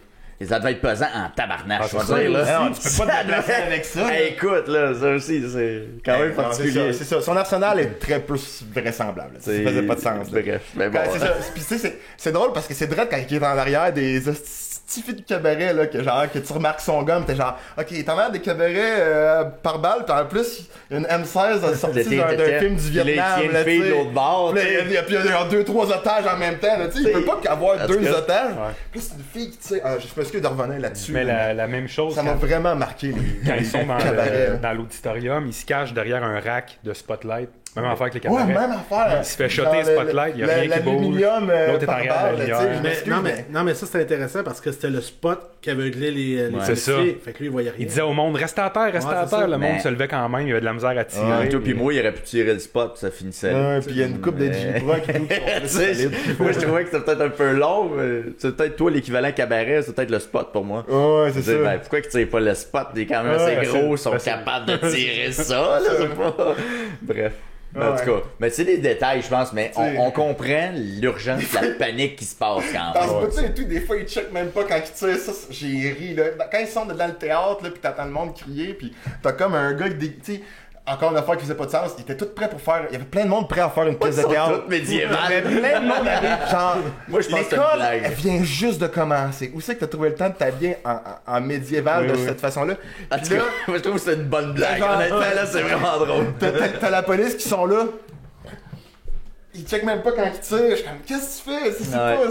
Et ça devait être pesant en tabarnak, je ça, vais dire. Là. Non, tu peux pas te déplacer avec ça. Hey, écoute, là, ça aussi, c'est quand même particulier. C'est ça. Son arsenal est très plus vraisemblable. Ça faisait pas de sens. Bref, mais bon. C'est drôle parce que c'est drôle quand il est en arrière des petits filles de cabaret là, que tu remarques son gomme, t'es genre ok, t'en as des cabarets par balle, puis en plus il y a une M16 sortie d'un film du Vietnam, là, tu sais. De l'autre bord, il y a 2-3 otages en même temps, tu sais, il peut pas qu'avoir 2 otages. Puis c'est une fille, tu sais, je m'excuse de revenir là-dessus. Mais la même chose. Ça m'a vraiment marqué quand ils sont dans l'auditorium, ils se cachent derrière un rack de spotlight. Même affaire avec les cabarets. Ouais, même affaire. Il se fait shotter Spotlight, il n'y a rien qui bouge. L'autre est en arrière de la lumière. Non, mais ça, c'était intéressant parce que c'était le spot qui aveuglait les c'est ça. Fait que lui, il voyait rien. Il disait au monde, restez à terre, restez à terre. Le monde se levait quand même, il y avait de la misère à tirer. Toi puis moi, il aurait pu tirer le spot, ça finissait. Puis il y a une coupe de J-Pro qui moi, je trouvais que c'était peut-être un peu long. C'est peut-être toi, l'équivalent cabaret, c'est peut-être le spot pour moi. Ouais, c'est ça. Ben, pourquoi que tu tires pas le spot? Des quand même assez gros, sont capables de tirer ça, là, c'est pas... Bref. En tout cas, mais c'est des détails, je pense, mais on comprend l'urgence, la panique qui se passe quand même. Parce que tu sais, des fois, ils checkent même pas quand ils tirent ça. J'ai ri, là. Quand ils sont dans le théâtre, là, pis t'entends le monde crier, pis t'as comme un gars qui, tu sais, encore une fois qui faisait pas de sens, il était tout prêt pour faire. Il y avait plein de monde prêt à faire une pièce de théâtre. Médiéval. Il y avait plein de monde avec. Genre, moi, je pense que c'est une l'école, blague. elle vient juste de commencer. Où c'est que t'as trouvé le temps de t'habiller en médiéval de cette façon-là? En tout cas, moi, je trouve que c'est une bonne blague. Genre, Honnêtement, là, c'est vraiment drôle. T'as la police qui sont là. Ils checkent même pas quand ils tirent. Je suis comme, qu'est-ce que tu fais?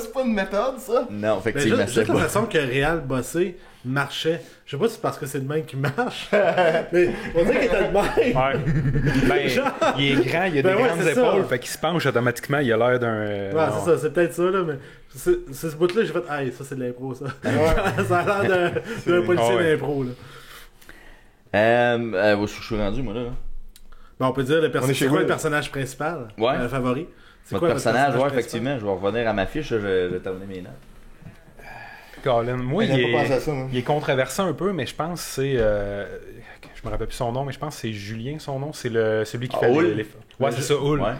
C'est pas une méthode, ça? Non, effectivement, c'est la façon que Réal bossé marchait. Je sais pas si c'est parce que c'est le même qui marche. Mais on dirait qu'il était de même. Ouais. Ben, il est grand, il a des grandes épaules, fait qu'il se penche automatiquement, il a l'air d'un. Ouais, c'est ça, c'est peut-être ça, là, mais c'est ce bout-là, j'ai fait, hey, ça c'est de l'impro, ça. Ça a l'air d'un policier d'impro, là. Où je suis rendu, moi, là? Ben, on peut dire c'est quoi le personnage principal? Favori? C'est quoi le personnage? Ouais, effectivement, je vais revenir à ma fiche, je vais terminer mes notes. Colin, moi, il est controversé un peu, mais je pense que c'est. Je me rappelle plus son nom, mais je pense que c'est Julien, son nom. C'est celui qui fait les. Ouais, c'est ça, Hull. Ouais.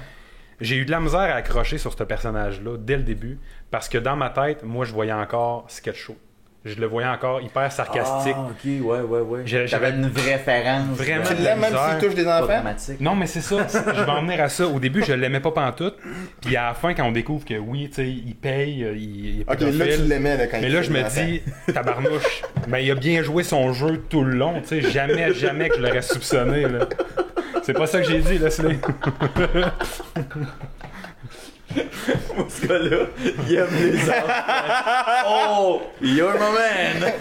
J'ai eu de la misère à accrocher sur ce personnage-là dès le début, parce que dans ma tête, moi, je voyais encore sketch show. Je le voyais encore hyper sarcastique. Ah, ok, ouais. J'avais une vraie référence. Vraiment. Tu l'aimes même s'il touche des enfants? Non, mais c'est ça. Je vais en venir à ça. Au début, je l'aimais pas pantoute. Puis à la fin, quand on découvre que oui, tu sais, il paye, il est pédophile. Ok, là, tu l'aimais, là, quand mais là, je me dis, tabarnouche, ben, il a bien joué son jeu tout le long. Tu sais, jamais que je l'aurais soupçonné, là. C'est pas ça que j'ai dit, là, c'est ce gars-là, il aime les enfants. Oh, you're my man!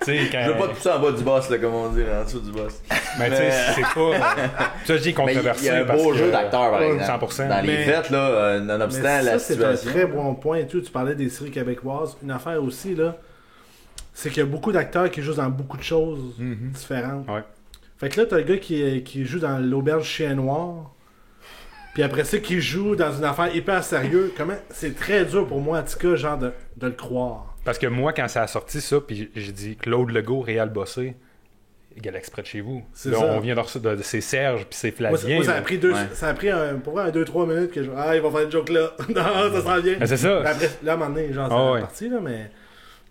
Je veux pas te pousser en bas du boss, là, comme on dit, en dessous du boss. Mais tu sais, c'est pas. Ça, je dis controversé. Il y a un beau jeu d'acteur, par exemple. 100%. Dans les fêtes, là, nonobstant la situation. C'est un très bon point et tout. Tu parlais des séries québécoises. Une affaire aussi, là, c'est qu'il y a beaucoup d'acteurs qui jouent dans beaucoup de choses différentes. Ouais. Fait que là, t'as le gars qui joue dans l'Auberge Chien Noir. Puis après ça, qui joue dans une affaire hyper sérieuse. C'est très dur pour moi, en tout cas, genre, de le croire. Parce que moi, quand ça a sorti ça, puis j'ai dit Claude Legault, Réal Bossé, égal exprès de chez vous. Là, on vient de c'est Serge, puis c'est Flavien. Moi, ça a pris ça a pris pour 2-3 minutes que il va faire le joke là. Non, ça s'en vient. Mais c'est ça. Après, là, à un moment donné, genre, c'est parti, là, mais.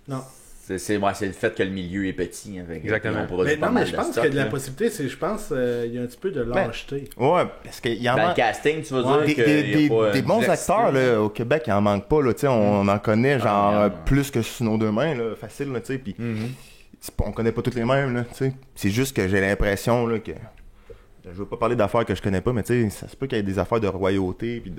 Non. C'est le fait que le milieu est petit. Avec exactement. Mais je pense qu'il y a de la possibilité, il y a un petit peu de lâcheté. Ouais, parce qu'il y a dans le casting, tu veux dire des bons acteurs là, au Québec, il en manque pas. Là, on en connaît genre plus que sur nos deux mains, là, facile. Là, puis on connaît pas toutes les mêmes. Là, c'est juste que j'ai l'impression là, que... Je veux pas parler d'affaires que je connais pas, mais tu sais, ça se peut qu'il y ait des affaires de royauté, puis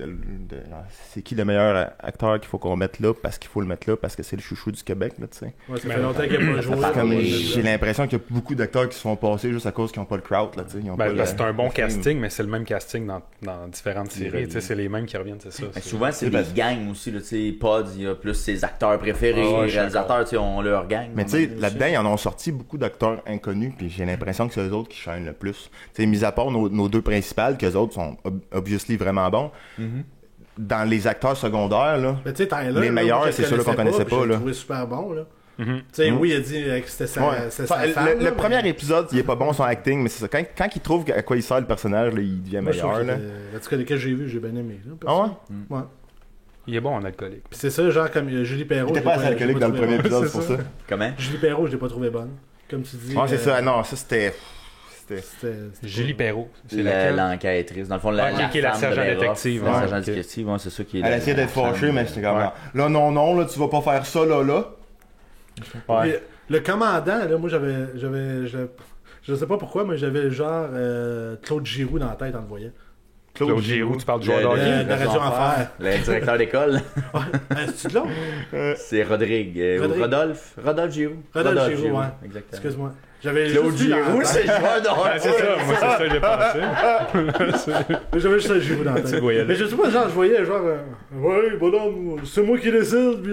c'est qui le meilleur acteur qu'il faut qu'on mette là, parce qu'il faut le mettre là, parce que c'est le chouchou du Québec, là, tu sais. Ouais, ça fait longtemps qu'il n'y a pas joué. J'ai l'impression qu'il y a beaucoup d'acteurs qui se font passer juste à cause qu'ils n'ont pas le crowd, là, tu sais. C'est un bon casting, mais c'est le même casting dans différentes séries, tu sais, c'est les mêmes qui reviennent, c'est ça. Souvent, c'est des gangs aussi, là, tu sais, Pods, il y a plus ses acteurs préférés, les réalisateurs, tu sais, ont leur gang. Mais tu sais, là-dedans, ils en ont sorti beaucoup d'acteurs inconnus, puis j'ai l'impression que c'est eux autres qui chaînent le plus. Tu sais, mis à part nos deux principales, qu'eux autres sont obviously vraiment bons. dans les acteurs secondaires, là, mais tu sais, Tyler, les meilleurs, là, c'est ceux-là qu'on connaissait pas. J'ai Là. trouvé super bon. Là. Tu sais, oui, il a dit que c'était sa femme. Le premier épisode, il est pas bon son acting, mais c'est ça. Quand il trouve à quoi il sert le personnage, là, il devient meilleur. Là. En tout cas, lesquels j'ai vu, j'ai bien aimé. Là, ah ouais? Ouais. Il est bon en alcoolique. Puis c'est ça, genre comme Julie Perrault. Il était pas assez alcoolique dans le premier épisode pour ça. Comment? Julie Perrault, je l'ai pas trouvé bonne. Comme tu dis. Ouais, c'est ça. Non, ça c'était. Julie Perrault. C'est l'enquêtrice. Dans le fond, la sergent détective. La sergent détective, c'est ça qui est. Elle essayait d'être fâchée, mais c'était comme. Là, non, là, tu vas pas faire ça, là. Ouais. Le commandant, là, moi, je sais pas pourquoi, mais j'avais genre Claude Giroux dans la tête en le voyant. Claude Giroux, tu parles du joueur de Radio Enfer. Le directeur d'école. C'est-tu de là? C'est Rodolphe Giroux. Rodolphe Giroux, ouais. Exactement. Excuse-moi. J'avais Claude Giroux, c'est le joueur de c'est ça, moi c'est ça que j'ai pensé. J'avais juste un Giroux dans la tête. Mais je sais pas, genre, je voyais genre, ouais, bonhomme, c'est moi qui décide.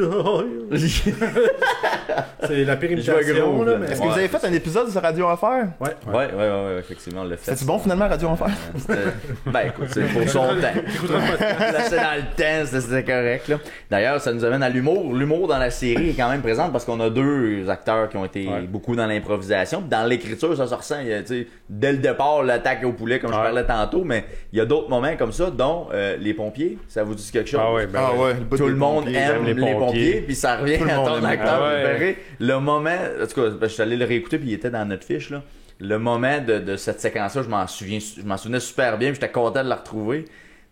C'est la pire imitation, là. Est-ce que vous avez fait un épisode sur Radio Enfer? Ouais, effectivement, on l'a fait. C'était bon finalement, Radio Enfer? Ben écoute, c'est pour son temps. Là, c'est dans le temps, c'était correct, là. D'ailleurs, ça nous amène à l'humour. L'humour dans la série est quand même présente parce qu'on a deux acteurs qui ont été beaucoup dans l'improvisation. Dans l'écriture, ça se ressent. Dès le départ, l'attaque au poulet, comme je parlais tantôt, mais il y a d'autres moments comme ça, dont les pompiers. Ça vous dit quelque chose? Tout le monde aime les pompiers, puis ça revient à ton acteur préféré. Le moment, en tout cas, je suis allé le réécouter, puis il était dans notre fiche, là. Le moment de cette séquence-là, je m'en souvenais super bien, puis j'étais content de la retrouver.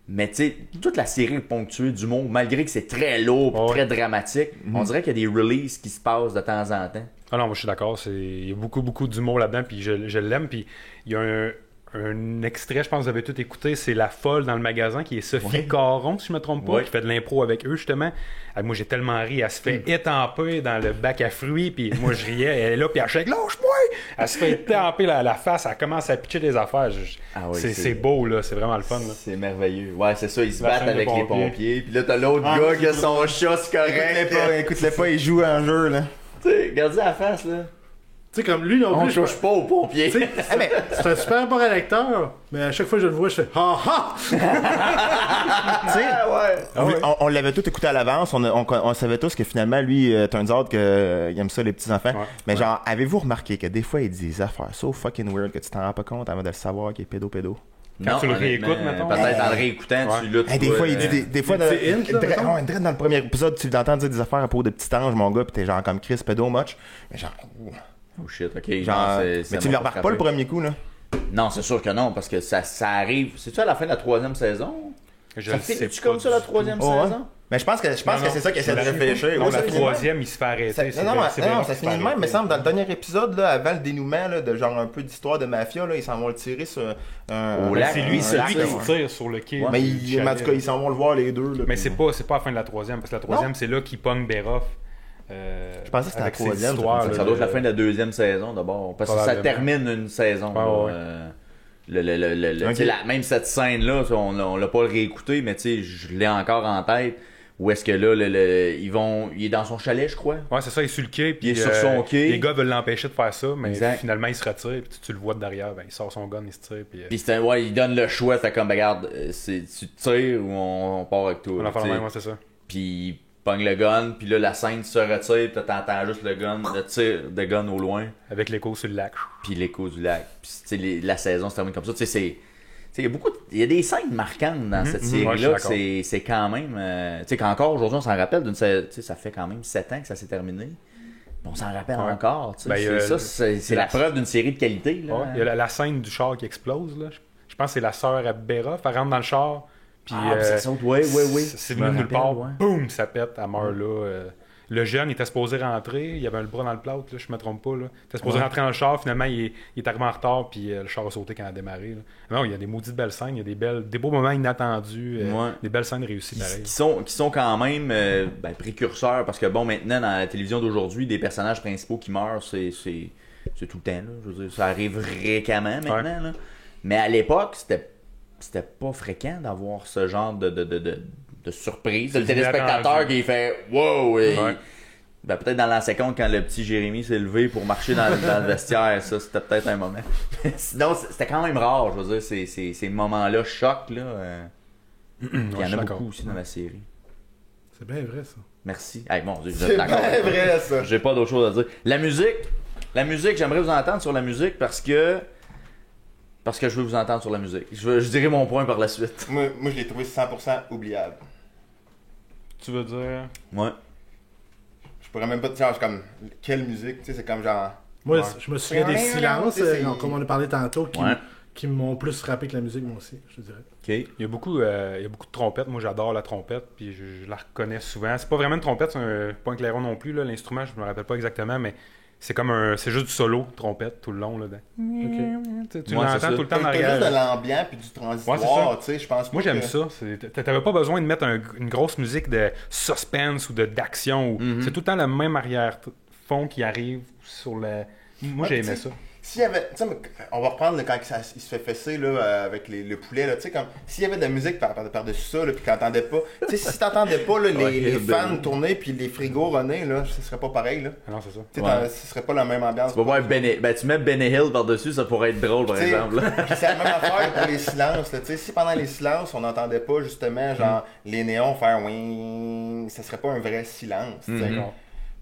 Mais tu sais, toute la série est ponctuée d'humour, malgré que c'est très lourd, très dramatique. On dirait qu'il y a des releases qui se passent de temps en temps. Ah non, moi je suis d'accord. Il y a beaucoup d'humour là-dedans, puis je l'aime. Puis il y a un extrait, je pense que vous avez tout écouté, c'est La Folle dans le magasin, qui est Sophie Caron, si je me trompe pas, qui fait de l'impro avec eux, justement. Moi, j'ai tellement ri. Elle se fait étamper dans le bac à fruits, puis moi, je riais. Elle est là, puis elle chèque, lâche-moi! Elle se fait étamper la face, elle commence à pitcher des affaires. C'est beau, là. C'est vraiment le fun, là. C'est merveilleux. Ouais, c'est ça. Ils se battent avec les pompiers. Puis là, t'as l'autre gars qui a son chat, c'est correct. Écoute-le pas, il joue un jeu, là. Tu sais, regardez la face, là. Tu sais, comme lui non plus. On touche pas aux pompiers. C'est un super bon acteur, mais à chaque fois que je le vois, je fais ha ha! On l'avait tout écouté à l'avance, on savait tous que finalement, lui, turns out qu'il aime ça, les petits-enfants. Mais genre, avez-vous remarqué que des fois, il dit des affaires so fucking weird que tu t'en rends pas compte avant de le savoir qu'il est pédo? Quand tu le réécoutes, mettons. Peut-être en le réécoutant, tu luttes. Des fois, il dit des fois, dans le premier épisode, tu l'entends dire des affaires à propos de petits anges, mon gars, pis t'es genre comme Chris, pédo much. Mais genre. Oh shit, ok. Mais tu le remarques pas le premier coup, là? Non, c'est sûr que non, parce que ça arrive. C'est-tu à la fin de la 3e saison? C'est comme ça la 3e saison? Mais je pense que c'est ça qu'il essaie de réfléchir. La 3e, il se fait arrêter. Non, ça finit de même, mais semble, dans le dernier épisode, là, avant le dénouement, là, de genre un peu d'histoire de mafia, là, ils s'en vont le tirer sur un lac. C'est lui qui se tire sur le quai. Mais en tout cas, ils s'en vont le voir les deux. Mais c'est pas à la fin de la 3e, parce que la 3e, c'est là qu'il pogne Beroff. Je pensais que c'était la 3e. Ça doit être la fin de la 2e saison d'abord. Parce que ça termine une saison. Même cette scène-là, on l'a pas réécouté, mais je l'ai encore en tête. Où est-ce que là, il est dans son chalet, je crois. Ouais, c'est ça, il est sur le quai. Puis il est sur son quai. Les gars veulent l'empêcher de faire ça, mais finalement, il se retire. Puis tu le vois de derrière, il sort son gun, il se tire. Puis il donne le choix. Fait comme, regarde, tu te tires ou on part avec toi. On en fait la même, c'est ça. Puis pogne le gun, puis là, la scène se retire, puis t'entends juste le tir de gun au loin. Avec l'écho sur le lac. Puis l'écho du lac. Puis la saison se termine comme ça. Tu sais, il y a des scènes marquantes dans cette série-là. C'est quand même... tu sais, qu'encore aujourd'hui, on s'en rappelle d'une série... Tu sais, ça fait quand même 7 ans que ça s'est terminé. On s'en rappelle encore. Tu sais, c'est la preuve d'une série de qualité. Là. Il y a la scène du char qui explose. Là. Je pense que c'est la sœur à Beroff. Elle rentre dans le char. Puis, ça saute, oui. C'est venu nulle part. Boum, ça pète, elle meurt là. Le jeune, il était supposé rentrer, il avait le bras dans le plâtre, là, je me trompe pas. Là. Il était supposé rentrer dans le char, finalement, il est arrivé en retard, puis le char a sauté quand il a démarré. Là. Non, il y a des maudites belles scènes, il y a des beaux moments inattendus, des belles scènes réussies pareil. Qui sont quand même précurseurs, parce que bon, maintenant, dans la télévision d'aujourd'hui, des personnages principaux qui meurent, c'est tout le temps. Là. Je veux dire, ça arrive fréquemment maintenant. Là. Mais à l'époque, c'était pas fréquent d'avoir ce genre de surprise. Le téléspectateur qui fait wow! Peut-être dans la seconde, quand le petit Jérémy s'est levé pour marcher dans le vestiaire, ça, c'était peut-être un moment. Sinon, c'était quand même rare, je veux dire, ces moments-là choquent, là. Il y en a beaucoup aussi dans la série. C'est bien vrai, ça. Merci. Hey, mon Dieu, vous C'est êtes d'accord. bien vrai, ça. J'ai pas d'autre chose à dire. La musique, j'aimerais vous entendre sur la musique parce que je veux vous entendre sur la musique. Je dirai mon point par la suite. Moi je l'ai trouvé 100% oubliable. Tu veux dire... Ouais. Je pourrais même pas te dire, comme, quelle musique, tu sais, c'est comme genre... Moi, Ouais. je me souviens des silences, comme on a parlé tantôt, Ouais. qui m'ont plus frappé que la musique, moi aussi, je dirais. OK. Il y a beaucoup de trompettes. Moi, j'adore la trompette, puis je la reconnais souvent. C'est pas vraiment une trompette, c'est pas un clairon non plus. Là. L'instrument, je me rappelle pas exactement, mais c'est comme c'est juste du solo, trompette, tout le long. Là, tu Ouais, l'entends tout le temps en T'as juste arrière. de l'ambiance puis du Ouais, c'est transitoire, ça. tu sais, je pense pas Moi, j'aime que- ça. T'avais pas besoin de mettre une grosse musique de suspense ou d'action. Mhm. C'est tout le temps le même arrière-fond qui arrive sur le... Moi, j'ai aimé ça. S'il y avait, tu sais, on va reprendre là, quand il se fait fesser là, avec le poulet, là, tu sais, comme s'il y avait de la musique par-dessus ça, là, puis qu'on entendait pas, tu sais, si t'entendais pas là, les fans tourner puis les frigos runner, là, ce serait pas pareil, là. Ah non, c'est ça. Tu sais, Ouais. ce serait pas la même ambiance. Tu vas voir tu mets Benny Hill par-dessus, ça pourrait être drôle, par T'sais, exemple. là. Puis c'est la même affaire pour les silences, là, tu sais, si pendant les silences, on n'entendait pas justement, genre, les néons faire oui, ça serait pas un vrai silence, tu sais. Mhm.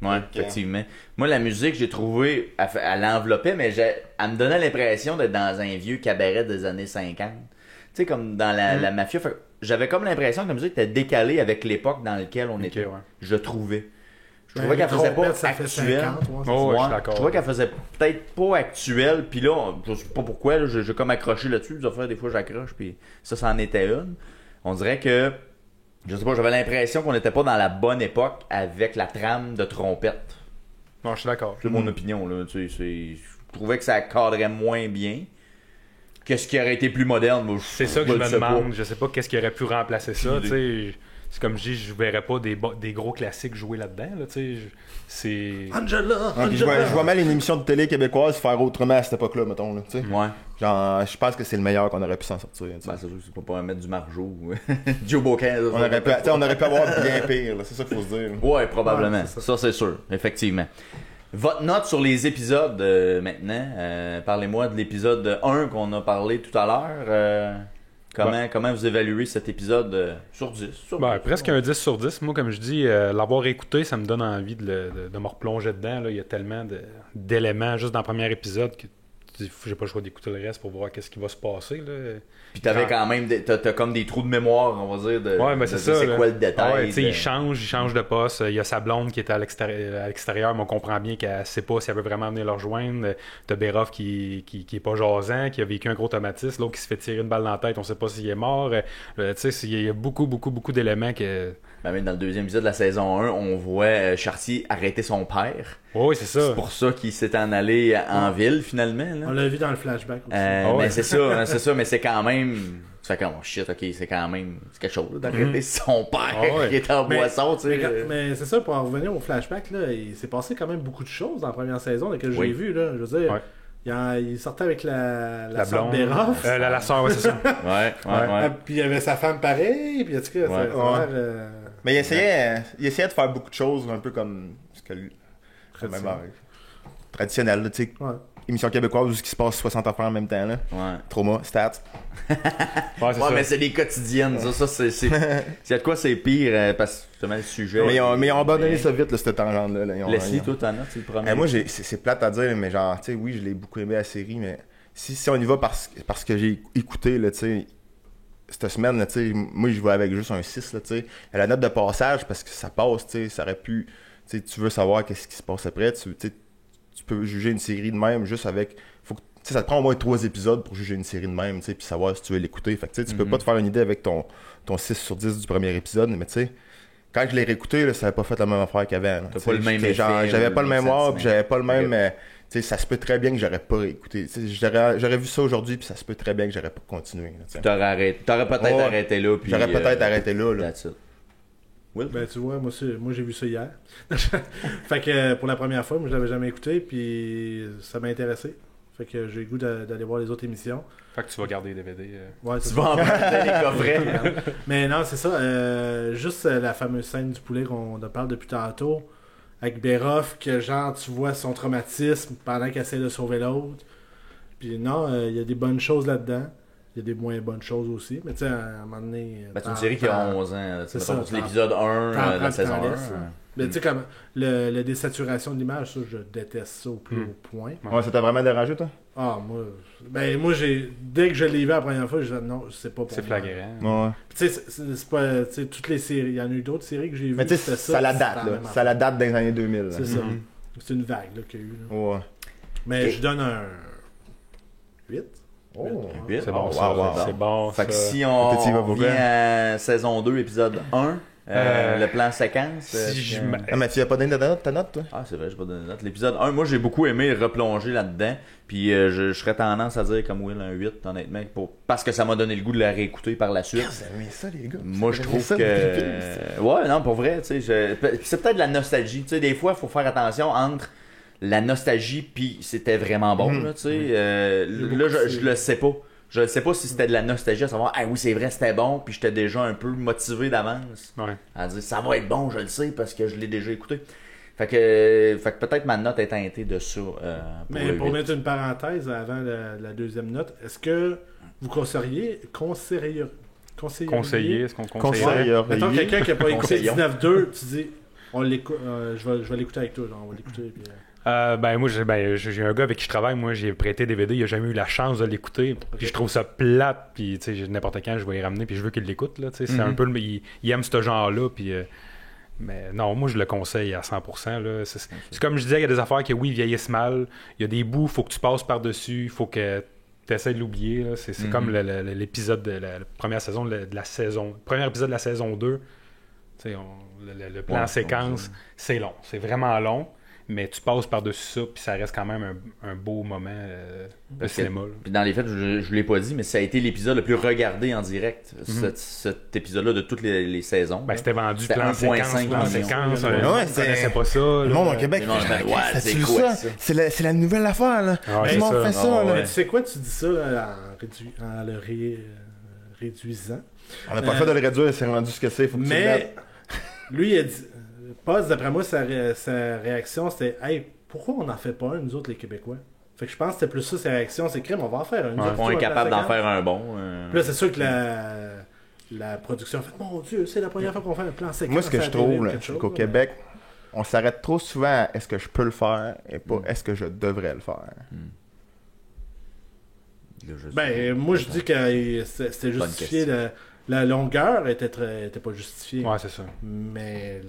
Ouais, Donc, effectivement. Moi, la musique, j'ai trouvé, elle l'enveloppait, mais elle me donnait l'impression d'être dans un vieux cabaret des années 50. Tu sais, comme dans la mafia. Fait, j'avais comme l'impression que la musique était décalée avec l'époque dans laquelle on était. ouais. Je trouvais. Je Ben, trouvais qu'elle les faisait pas trompettes, ça fait actuelle. 50, ouais, c'est Oh, ça. ouais, je suis Je d'accord. trouvais qu'elle faisait peut-être pas actuelle. Puis là, je sais pas pourquoi, là, j'ai comme accroché là-dessus. Des fois, j'accroche, puis ça, c'en était une. On dirait que, je sais pas, j'avais l'impression qu'on n'était pas dans la bonne époque avec la trame de trompette. Non, je suis d'accord. C'est mon opinion, là. Tu sais, je trouvais que ça cadrait moins bien. Qu'est-ce qui aurait été plus moderne? Moi, C'est ça que je le me sais pas. demande. Je sais pas qu'est-ce qui aurait pu remplacer ça. Aucune Tu sais, c'est comme je dis, je verrais pas des gros classiques jouer là-dedans. Là, tu sais. C'est... Angela! Ah, puis je vois mal une émission de télé québécoise faire autrement à cette époque-là, mettons, là, tu sais. Ouais. Genre, je pense que c'est le meilleur qu'on aurait pu s'en sortir, tu sais. Ben, c'est sûr que c'est pas mettre du Marjo ou Joe Bocan. On aurait pu avoir bien pire, là, c'est ça qu'il faut se dire. Ouais, probablement. Ouais, c'est ça, c'est sûr. Effectivement. Votre note sur les épisodes maintenant. Parlez-moi de l'épisode 1 qu'on a parlé tout à l'heure. Comment vous évaluez cet épisode sur 10? Presque un 10 sur 10. Moi, comme je dis, l'avoir écouté, ça me donne envie de me replonger dedans. Là. Il y a tellement d'éléments juste dans le premier épisode que j'ai pas le choix d'écouter le reste pour voir qu'est-ce qui va se passer. Là. Puis t'avais quand même t'as comme des trous de mémoire, on va dire, Ouais, ben c'est ça. c'est là. quoi le détail. Ouais, il change de poste. Il y a sa blonde qui est à l'extérieur, mais on comprend bien qu'elle sait pas si elle veut vraiment venir le rejoindre. T'as Beroff qui est pas jasant, qui a vécu un gros traumatisme, l'autre qui se fait tirer une balle dans la tête, on sait pas s'il est mort. Tu sais, il y a beaucoup d'éléments que... Ben, même dans le deuxième épisode de la saison 1, on voit Chartier arrêter son père. Oui, c'est ça. C'est pour ça qu'il s'est en allé en ville, finalement. Là. On l'a vu dans le flashback aussi. ouais. Mais c'est ça, mais c'est quand même... Tu fais comme, oh shit, ok, c'est quand même... C'est quelque chose, là, d'arrêter son père Ah ouais. qui est en Mais- boisson, tu sais. Mais c'est ça, pour en revenir au flashback, là, il s'est passé quand même beaucoup de choses dans la première saison que j'ai Oui. vu. Là, je veux dire, Ouais. il sortait avec la sœur blonde. Beroff. La sœur, ouais, c'est ça. Ouais. Puis il y avait sa femme pareille. Puis en tout cas, ça a l'air, Mais il essayait de faire beaucoup de choses, un peu comme ce que lui. Traditionnel, là, tu sais. ouais. Émission québécoise où il se passe 60 affaires en même temps, là. Ouais. Trauma, stats. Ouais, c'est Ouais, ça. mais c'est des quotidiennes, ça c'est... S'il y a de quoi, c'est pire, parce que justement, le sujet... Mais ils ont abandonné ça vite, là, cette tangente-là. Là. Leslie, toi, t'en as, c'est le premier. Moi, c'est plate à dire, mais genre, tu sais, oui, je l'ai beaucoup aimé la série, mais si on y va parce que j'ai écouté, là, tu sais, cette semaine, là, tu sais, moi, je vais avec juste un 6, là, tu sais. La note de passage, parce que ça passe, tu sais, ça aurait pu, tu sais, tu veux savoir qu'est-ce qui se passe après, tu peux juger une série de même juste avec, faut que, tu sais, ça te prend au moins 3 épisodes pour juger une série de même, tu sais, puis savoir si tu veux l'écouter. Fait que, tu sais, tu peux pas te faire une idée avec ton 6 sur 10 du premier épisode, mais tu sais, quand je l'ai réécouté, là, ça n'avait pas fait la même affaire qu'avant. T'as pas le même effet, j'avais pas le même sentiment. puis j'avais pas le même. Tu sais, ça se peut très bien que j'aurais pas écouté. J'aurais vu ça aujourd'hui, puis ça se peut très bien que j'aurais pas continué. Là, tu sais. T'aurais peut-être Ouais. arrêté là, puis... J'aurais peut-être arrêté là. That's it. Will? Ben, tu vois, moi j'ai vu ça hier. Fait que pour la première fois, moi je l'avais jamais écouté, puis ça m'a intéressé. Fait que j'ai le goût d'aller voir les autres émissions. Fait que tu vas garder les DVD. Ouais, c'est Tu ça. vas emprunter les coffrets. Mais non, c'est ça. Juste la fameuse scène du poulet qu'on parle depuis tantôt, avec Beroff, que genre tu vois son traumatisme pendant qu'il essaie de sauver l'autre. Puis non, il y a des bonnes choses là-dedans. y a des moins bonnes choses aussi. Mais tu sais, à un moment donné. C'est une série qui a 11 ans. C'est ça. L'épisode 1 de la saison 1. Mais tu sais, comme la désaturation de l'image, ça, je déteste ça au plus haut point. Ouais, ça t'a vraiment dérangé, toi? Ah, moi, dès que je l'ai vu la première fois, je disais non, c'est pas pour moi. C'est flagrant. Ouais. Tu sais, c'est pas, tu sais, toutes les séries, il y en a eu d'autres séries que j'ai vues. Mais tu sais, ça la date, là. Ça la date des années 2000. C'est ça. C'est une vague, là, qu'il y a eu. Là. Ouais. Mais je donne un 8. Oh, 8. C'est bon, ça. C'est bon, Fait que ça. si on vient à saison 2, épisode 1, le plan séquence. Ah, mais tu n'as pas donné ta note, toi? Ah, c'est vrai, j'ai pas donné de note. L'épisode 1, moi, j'ai beaucoup aimé replonger là-dedans. Puis je serais tendance à dire, comme Will, un 8, honnêtement, parce que ça m'a donné le goût de la réécouter par la suite. Vous avez aimé ça, les gars? Moi, je trouve que... Ouais, non, pour vrai, tu sais, c'est peut-être de la nostalgie. Tu sais, des fois, il faut faire attention entre la nostalgie puis c'était vraiment bon, là, tu sais. Là, je le sais pas. Je ne sais pas si c'était de la nostalgie à savoir, ah oui, c'est vrai, c'était bon, puis j'étais déjà un peu motivé d'avance à dire, ça va être bon, je le sais, parce que je l'ai déjà écouté. Fait que peut-être ma note est teintée de ça. Mais pour mettre une parenthèse avant la deuxième note, est-ce que vous conseilleriez, est-ce qu'on conseillerait? Mettons quelqu'un qui n'a pas écouté 19-2, tu dis, on l'écoute, je vais l'écouter avec toi, genre, on va l'écouter. Puis, moi, j'ai un gars avec qui je travaille, moi, j'ai prêté DVD, il a jamais eu la chance de l'écouter, puis je trouve ça plate, puis tu sais, n'importe quand, je vais y ramener, puis je veux qu'il l'écoute, là, tu sais, c'est un peu, il aime ce genre-là, puis... mais non, moi je le conseille à 100%. Là. C'est comme je disais, il y a des affaires qui, oui, vieillissent mal. Il y a des bouts, il faut que tu passes par-dessus, il faut que tu essaies de l'oublier. Là. C'est comme l'épisode de la première saison de la saison. Le premier épisode de la saison 2. Le plan séquence, c'est long. C'est vraiment long. Mais tu passes par-dessus ça, puis ça reste quand même un beau moment de cinéma. Puis dans les faits, je l'ai pas dit, mais ça a été l'épisode le plus regardé en direct, cet épisode-là de toutes les saisons. Ben, c'était vendu plan séquence. On connaissait pas ça. Le monde au Québec, c'est quoi ça? C'est la nouvelle affaire, là. Tout le monde fait ça, là. Tu sais quoi, tu dis ça en le réduisant. On n'a pas fait de le réduire, c'est rendu ce que c'est. Mais lui, il a dit... d'après moi, sa réaction, c'était « Hey, pourquoi on n'en fait pas un, nous autres, les Québécois? » Fait que je pense que c'était plus ça, sa réaction, c'est « Crème, on va en faire un. » On est capable d'en faire un bon. Puis là, c'est sûr que la production a fait « Mon Dieu, c'est la première fois qu'on fait un plan séquence. » Moi, ce que je trouve, c'est qu'au Québec, on s'arrête trop souvent à « Est-ce que je peux le faire? » et pas « Est-ce que je devrais le faire? » Moi, je dis que c'était justifié... La longueur était pas justifiée. Ouais, c'est ça. Mais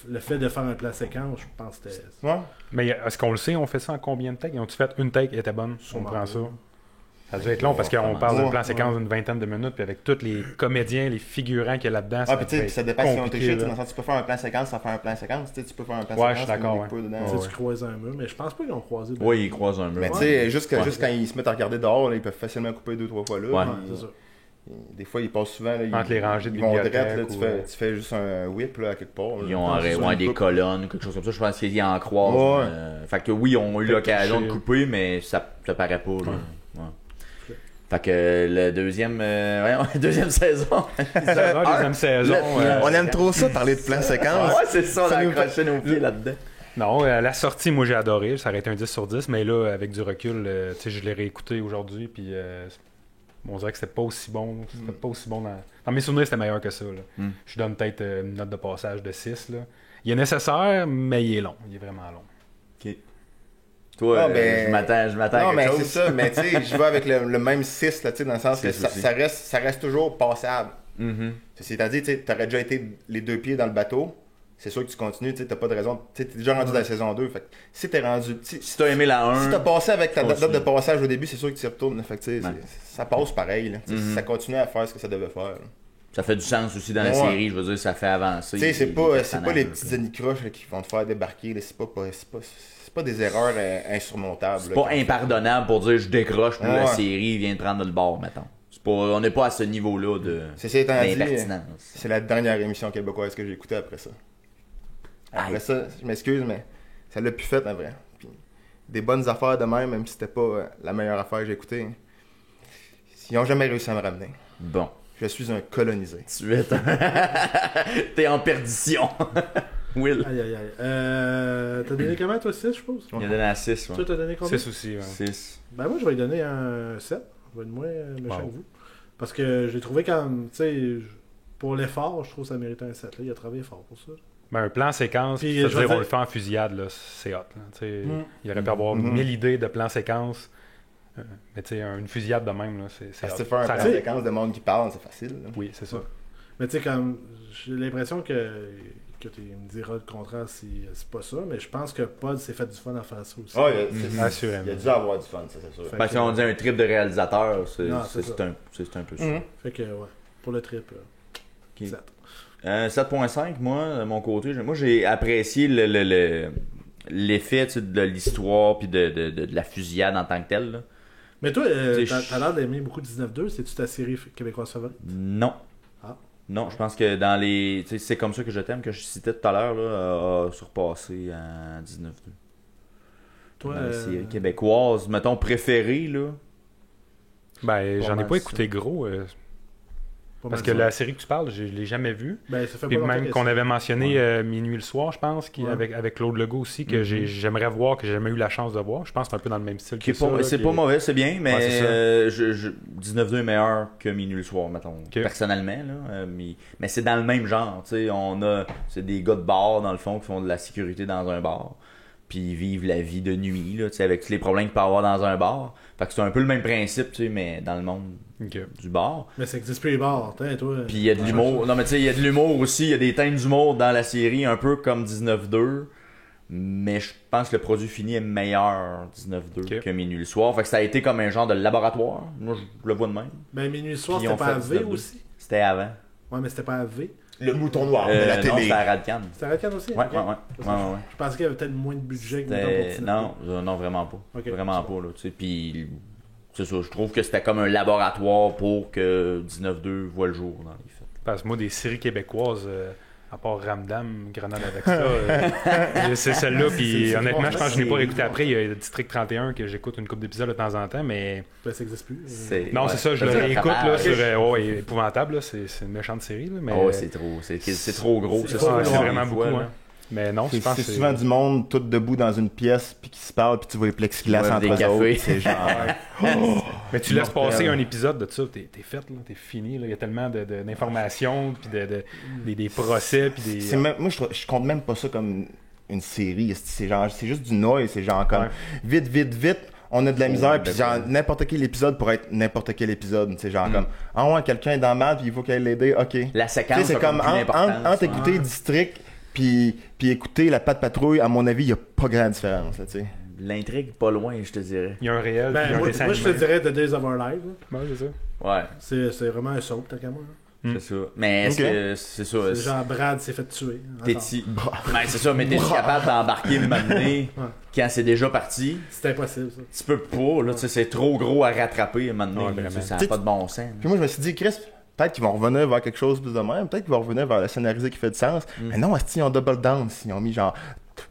le fait de faire un plan séquence, je pense que c'était... Ouais. Mais est-ce qu'on le sait, on fait ça en combien de takes? Ils ont-tu fait une take qui était bonne? On prend ça. Ça a dû être long parce qu'on parle de plan séquence d'une vingtaine de minutes, puis avec tous les comédiens, les figurants qu'il y a là-dedans. Ah, puis tu sais, ça dépend si on t'échite. Dans le sens, tu peux faire un plan séquence sans faire un plan séquence. Tu peux faire un plan séquence. Ouais, je suis d'accord. Tu croises un mur, mais je pense pas qu'ils ont croisé. Oui, ils croisent un mur. Mais tu sais, juste quand ils se mettent à regarder dehors, ils peuvent facilement couper 2-3 fois là. Ouais, c'est ça. Des fois, ils passent souvent. Là, entre les rangées de bibliothèques. Tu fais juste un whip là, à quelque part. Ils ont des colonnes ou quelque chose comme ça. Je pense qu'ils en croisent. Fait que oui, ils ont eu l'occasion de couper, mais ça te paraît pas. Là. Ouais. Fait que le deuxième saison. Deuxième saison. On aime trop ça, parler de plan séquence. Ouais, c'est ça, on a accroché nos pieds là-dedans. Non, la sortie, moi j'ai adoré. Ça aurait été un 10 sur 10, mais là, avec du recul, je l'ai réécouté aujourd'hui, puis on dirait que c'était pas aussi bon. C'était pas aussi bon dans mes souvenirs, c'était meilleur que ça. Là. Je donne peut-être une note de passage de 6. Là. Il est nécessaire, mais il est long. Il est vraiment long. OK. Toi, je m'attends à quelque chose. C'est ça, mais tu sais, je vais avec le même 6, là, dans le sens que ça reste toujours passable. C'est-à-dire, tu aurais déjà été les deux pieds dans le bateau. C'est sûr que tu continues, tu n'as pas de raison. Tu es déjà rendu dans la saison 2. Fait que si tu es rendu. Si tu as aimé la 1. Si tu as passé avec ta date de passage au début, c'est sûr que tu y retournes. Fait que, ça passe pareil. Là. Ça continue à faire ce que ça devait faire. Là. Ça fait du sens aussi dans la série, je veux dire, ça fait avancer. C'est pas les petites anicroches qui vont te faire débarquer. C'est pas des erreurs insurmontables. C'est pas impardonnable pour dire je décroche, puis la série vient de prendre le bord, mettons. On n'est pas à ce niveau-là d'impertinence. C'est la dernière émission québécoise que j'ai écoutée après ça. Après ça, je m'excuse, mais ça l'a plus fait en vrai. Puis, des bonnes affaires de même si c'était pas la meilleure affaire que j'ai écoutée, ils n'ont jamais réussi à me ramener. Bon. Je suis un colonisé. T'es en perdition. Will. Aïe. T'as donné comment, toi, 6, je suppose? Il a donné un 6. Toi, t'as donné combien? 6 aussi, ouais. 6. Ben moi, je vais lui donner un 7. Je vais être moins méchant que vous. Parce que j'ai trouvé comme, tu sais, pour l'effort, je trouve que ça méritait un 7. Là. Il a travaillé fort pour ça. Ben, un plan séquence, Puis, c'est-à-dire on le fait en fusillade, là, c'est hot. Là, il aurait pu avoir 1000 idées de plans séquences. Mais tu sais, une fusillade de même, là, c'est parce que faire un plan séquence de monde qui parle, c'est facile. Là. Oui, c'est ça. Mais tu sais, comme, j'ai l'impression que tu me diras le contraire si c'est pas ça, mais je pense que Pod s'est fait du fun à faire ça aussi. Oh, assurément. Il a dû avoir du fun, ça, c'est sûr. Si on dit un trip de réalisateur, c'est un peu ça. Fait que, ouais, pour le trip, 7. 7.5, moi, de mon côté, j'ai apprécié l'effet de l'histoire puis de la fusillade en tant que telle. Là. Mais toi, t'as l'air d'aimer beaucoup 19-2, c'est-tu ta série québécoise favorite? Non. Non, je pense que dans les. C'est comme ça que je t'aime, que je citais tout à l'heure, là, a surpassé à 19-2. Toi, dans les séries québécoises, mettons, préférées, là. Ben, j'en ai pas écouté gros. Parce que la série que tu parles, je l'ai jamais vue. Ben, ça fait puis pas même qu'on avait mentionné Minuit le soir, je pense, avec Claude Legault aussi, que j'aimerais voir, que j'ai jamais eu la chance de voir. Je pense que c'est un peu dans le même style que ça. C'est pas mauvais, c'est bien, mais 19-2 est meilleur que Minuit le soir, mettons, personnellement. Là, mais c'est dans le même genre. C'est des gars de bar, dans le fond, qui font de la sécurité dans un bar. Puis ils vivent la vie de nuit, là, avec tous les problèmes qu'il peut y avoir dans un bar. Fait que c'est un peu le même principe, mais dans le monde du bar. Mais ça existe plus les bars, toi. Puis il y a de l'humour. Non, mais tu sais, il y a de l'humour aussi. Il y a des teintes d'humour dans la série, un peu comme 19-2. Mais je pense que le produit fini est meilleur 19-2 que Minuit le soir. Fait que ça a été comme un genre de laboratoire. Moi, je le vois de même. Ben, Minuit le soir, c'était pas à V aussi. C'était avant. Ouais, mais c'était pas à V. Le mouton noir de la télé. Non, c'était à Radcan. C'était à Radcan aussi? Ouais. Je pensais qu'il y avait peut-être moins de budget que non, vraiment pas. Vraiment pas, là. Puis, c'est ça, je trouve que c'était comme un laboratoire pour que 19-2 voit le jour dans les faits. Parce que moi, des séries québécoises, à part Ramdam, Grenade avec ça, c'est celle-là. Puis honnêtement, je pense que je n'ai pas réécouté après. Il y a le District 31 que j'écoute une couple d'épisodes de temps en temps, mais. Ben, ça n'existe plus. Non, c'est ça, je le réécoute là, sur. Épouvantable, là, c'est une méchante série. Là, mais... c'est trop gros. C'est vraiment beaucoup. Hein. Mais non, je pense c'est souvent du monde tout debout dans une pièce puis qui se parle puis tu vois les plexiglas entre eux autres. C'est genre. Mais tu laisses passer un épisode de ça, t'es fait, là, t'es fini. Là. Il y a tellement d'informations puis des procès puis des. Moi, je compte même pas ça comme une série. C'est juste du noise. C'est genre comme vite. On a de la misère, puis genre, n'importe quel épisode pourrait être n'importe quel épisode. C'est genre comme, quelqu'un est dans le mal, puis il faut qu'elle l'aider, ok. La séquence, c'est comme, entre écouter District, puis écouter La Patte Patrouille, à mon avis, il n'y a pas grande différence, là, tu sais. L'intrigue, pas loin, je te dirais. Il y a un réel, moi, je te dirais The Days of Our Lives. Ouais, c'est ça. Ouais. C'est vraiment un soap, t'as qu'à moi. C'est ça. Mais est-ce que c'est ça? C'est genre Brad s'est fait tuer. C'est ça, mais t'es-tu capable d'embarquer le matin quand c'est déjà parti? C'est impossible, ça. Tu peux pas, là, c'est trop gros à rattraper maintenant. Ça n'a pas de bon sens. Puis moi, je me suis dit, Chris, peut-être qu'ils vont revenir vers quelque chose de plus de même. Peut-être qu'ils vont revenir vers le scénarisé qui fait du sens. Mais non, ils ont double down. Ils ont mis genre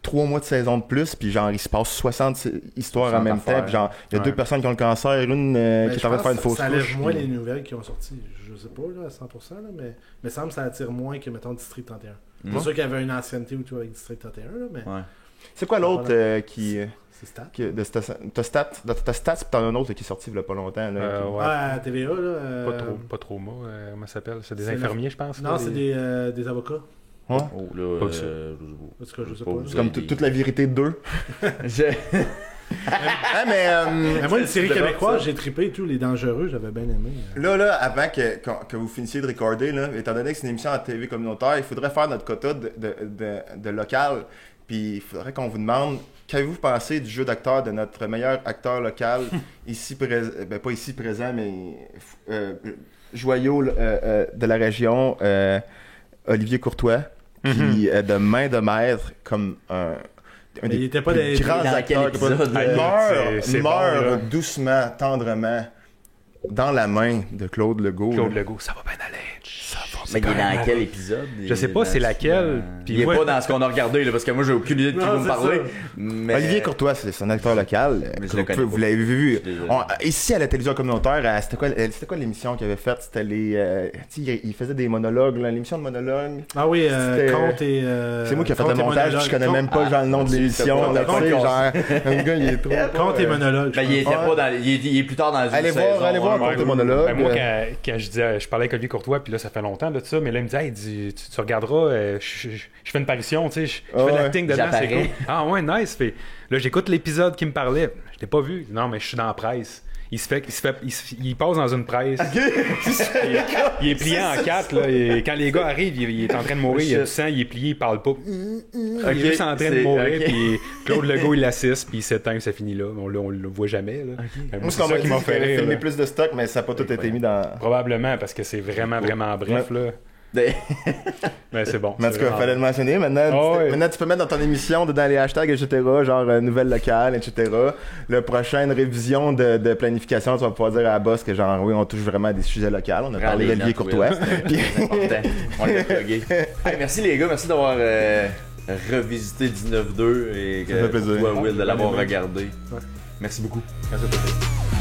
3 mois de saison de plus, puis genre, il se passe 60 histoires en même temps. Puis genre, il y a 2 personnes qui ont le cancer, une qui est en train de faire une fausse couche. Ça lève moins les nouvelles qui ont sorti. Je sais pas, là, à 100%, là, mais il me semble que ça attire moins que, mettons, District 31. C'est sûr qu'il y avait une ancienneté ou tout avec District 31, là, mais... C'est quoi l'autre qui... C'est Stats. T'as Stats, puis t'en as un autre qui est sorti il y a pas longtemps. Là, à TVA, là. Pas trop moi, comment ça s'appelle? C'est des infirmiers, je pense. Non, c'est des avocats. Ouais. Oh, là, je sais pas. C'est comme toute la vérité de 2. Mais moi, une série québécoise, j'ai trippé tous les dangereux, j'avais bien aimé. Là, avant que vous finissiez de recorder, là, étant donné que c'est une émission à TV communautaire, il faudrait faire notre quota de local. Puis il faudrait qu'on vous demande, qu'avez-vous pensé du jeu d'acteur de notre meilleur acteur local, pas ici présent, mais joyau de la région, Olivier Courtois, qui est de main de maître comme un des plus grands acteurs. Il meurt doucement, tendrement, dans la main de Claude Legault. Claude Legault, ça va bien aller. Ça va Mais il est dans quel épisode? Je sais pas c'est laquelle. Il est pas dans ce qu'on a regardé, là, parce que moi j'ai aucune idée de qui vous me parlez. Mais... Olivier Courtois, c'est un acteur local. Vous l'avez vu. Ici à la télévision communautaire, c'était quoi l'émission qu'il avait faite? C'était les... il faisait des monologues, l'émission de monologues. Ah oui, Conte et... c'est moi qui ai fait le montage, puis je connais même pas le nom de l'émission. Le gars, il est trop... Conte et monologue. Ben, il était pas dans... Il est plus tard dans la saison. Allez voir Conte et monologue. Moi, quand je parlais avec Olivier Courtois, puis là, ça fait longtemps de ça, mais là, il me dit, hey, tu regarderas, je fais une parution, tu sais, je fais de l'acting dedans, c'est cool. Ah ouais, nice. Fait, là, j'écoute l'épisode qui me parlait. Je l'ai pas vu. Non, mais je suis dans la presse. Il passe dans une presse. Il est plié en quatre. Là, et quand les gars arrivent, il est en train de mourir. Il y a du sang, il est plié, il parle pas. Il est juste en train de mourir. Puis Claude Legault, il l'assiste, puis il s'éteint, ça finit là. On le voit jamais. Là. Moi, c'est ça qui m'a fait rire. Filmer plus de stock, mais ça n'a pas tout été mis dans. Probablement, parce que c'est vraiment bref. Là. Mais c'est bon. Mais en tout cas, il fallait le mentionner. Maintenant, tu peux mettre dans ton émission, dans les hashtags, etc., genre nouvelle locale, etc. La prochaine révision de planification, tu vas pouvoir dire à la boss que genre, oui, on touche vraiment à des sujets locaux. On a parlé d'Olivier Courtois. C'est important. On l'a plugué. Hey, merci les gars, merci d'avoir revisité 19-2 et toi, Will, de l'avoir regardé. Merci beaucoup. Merci à toi.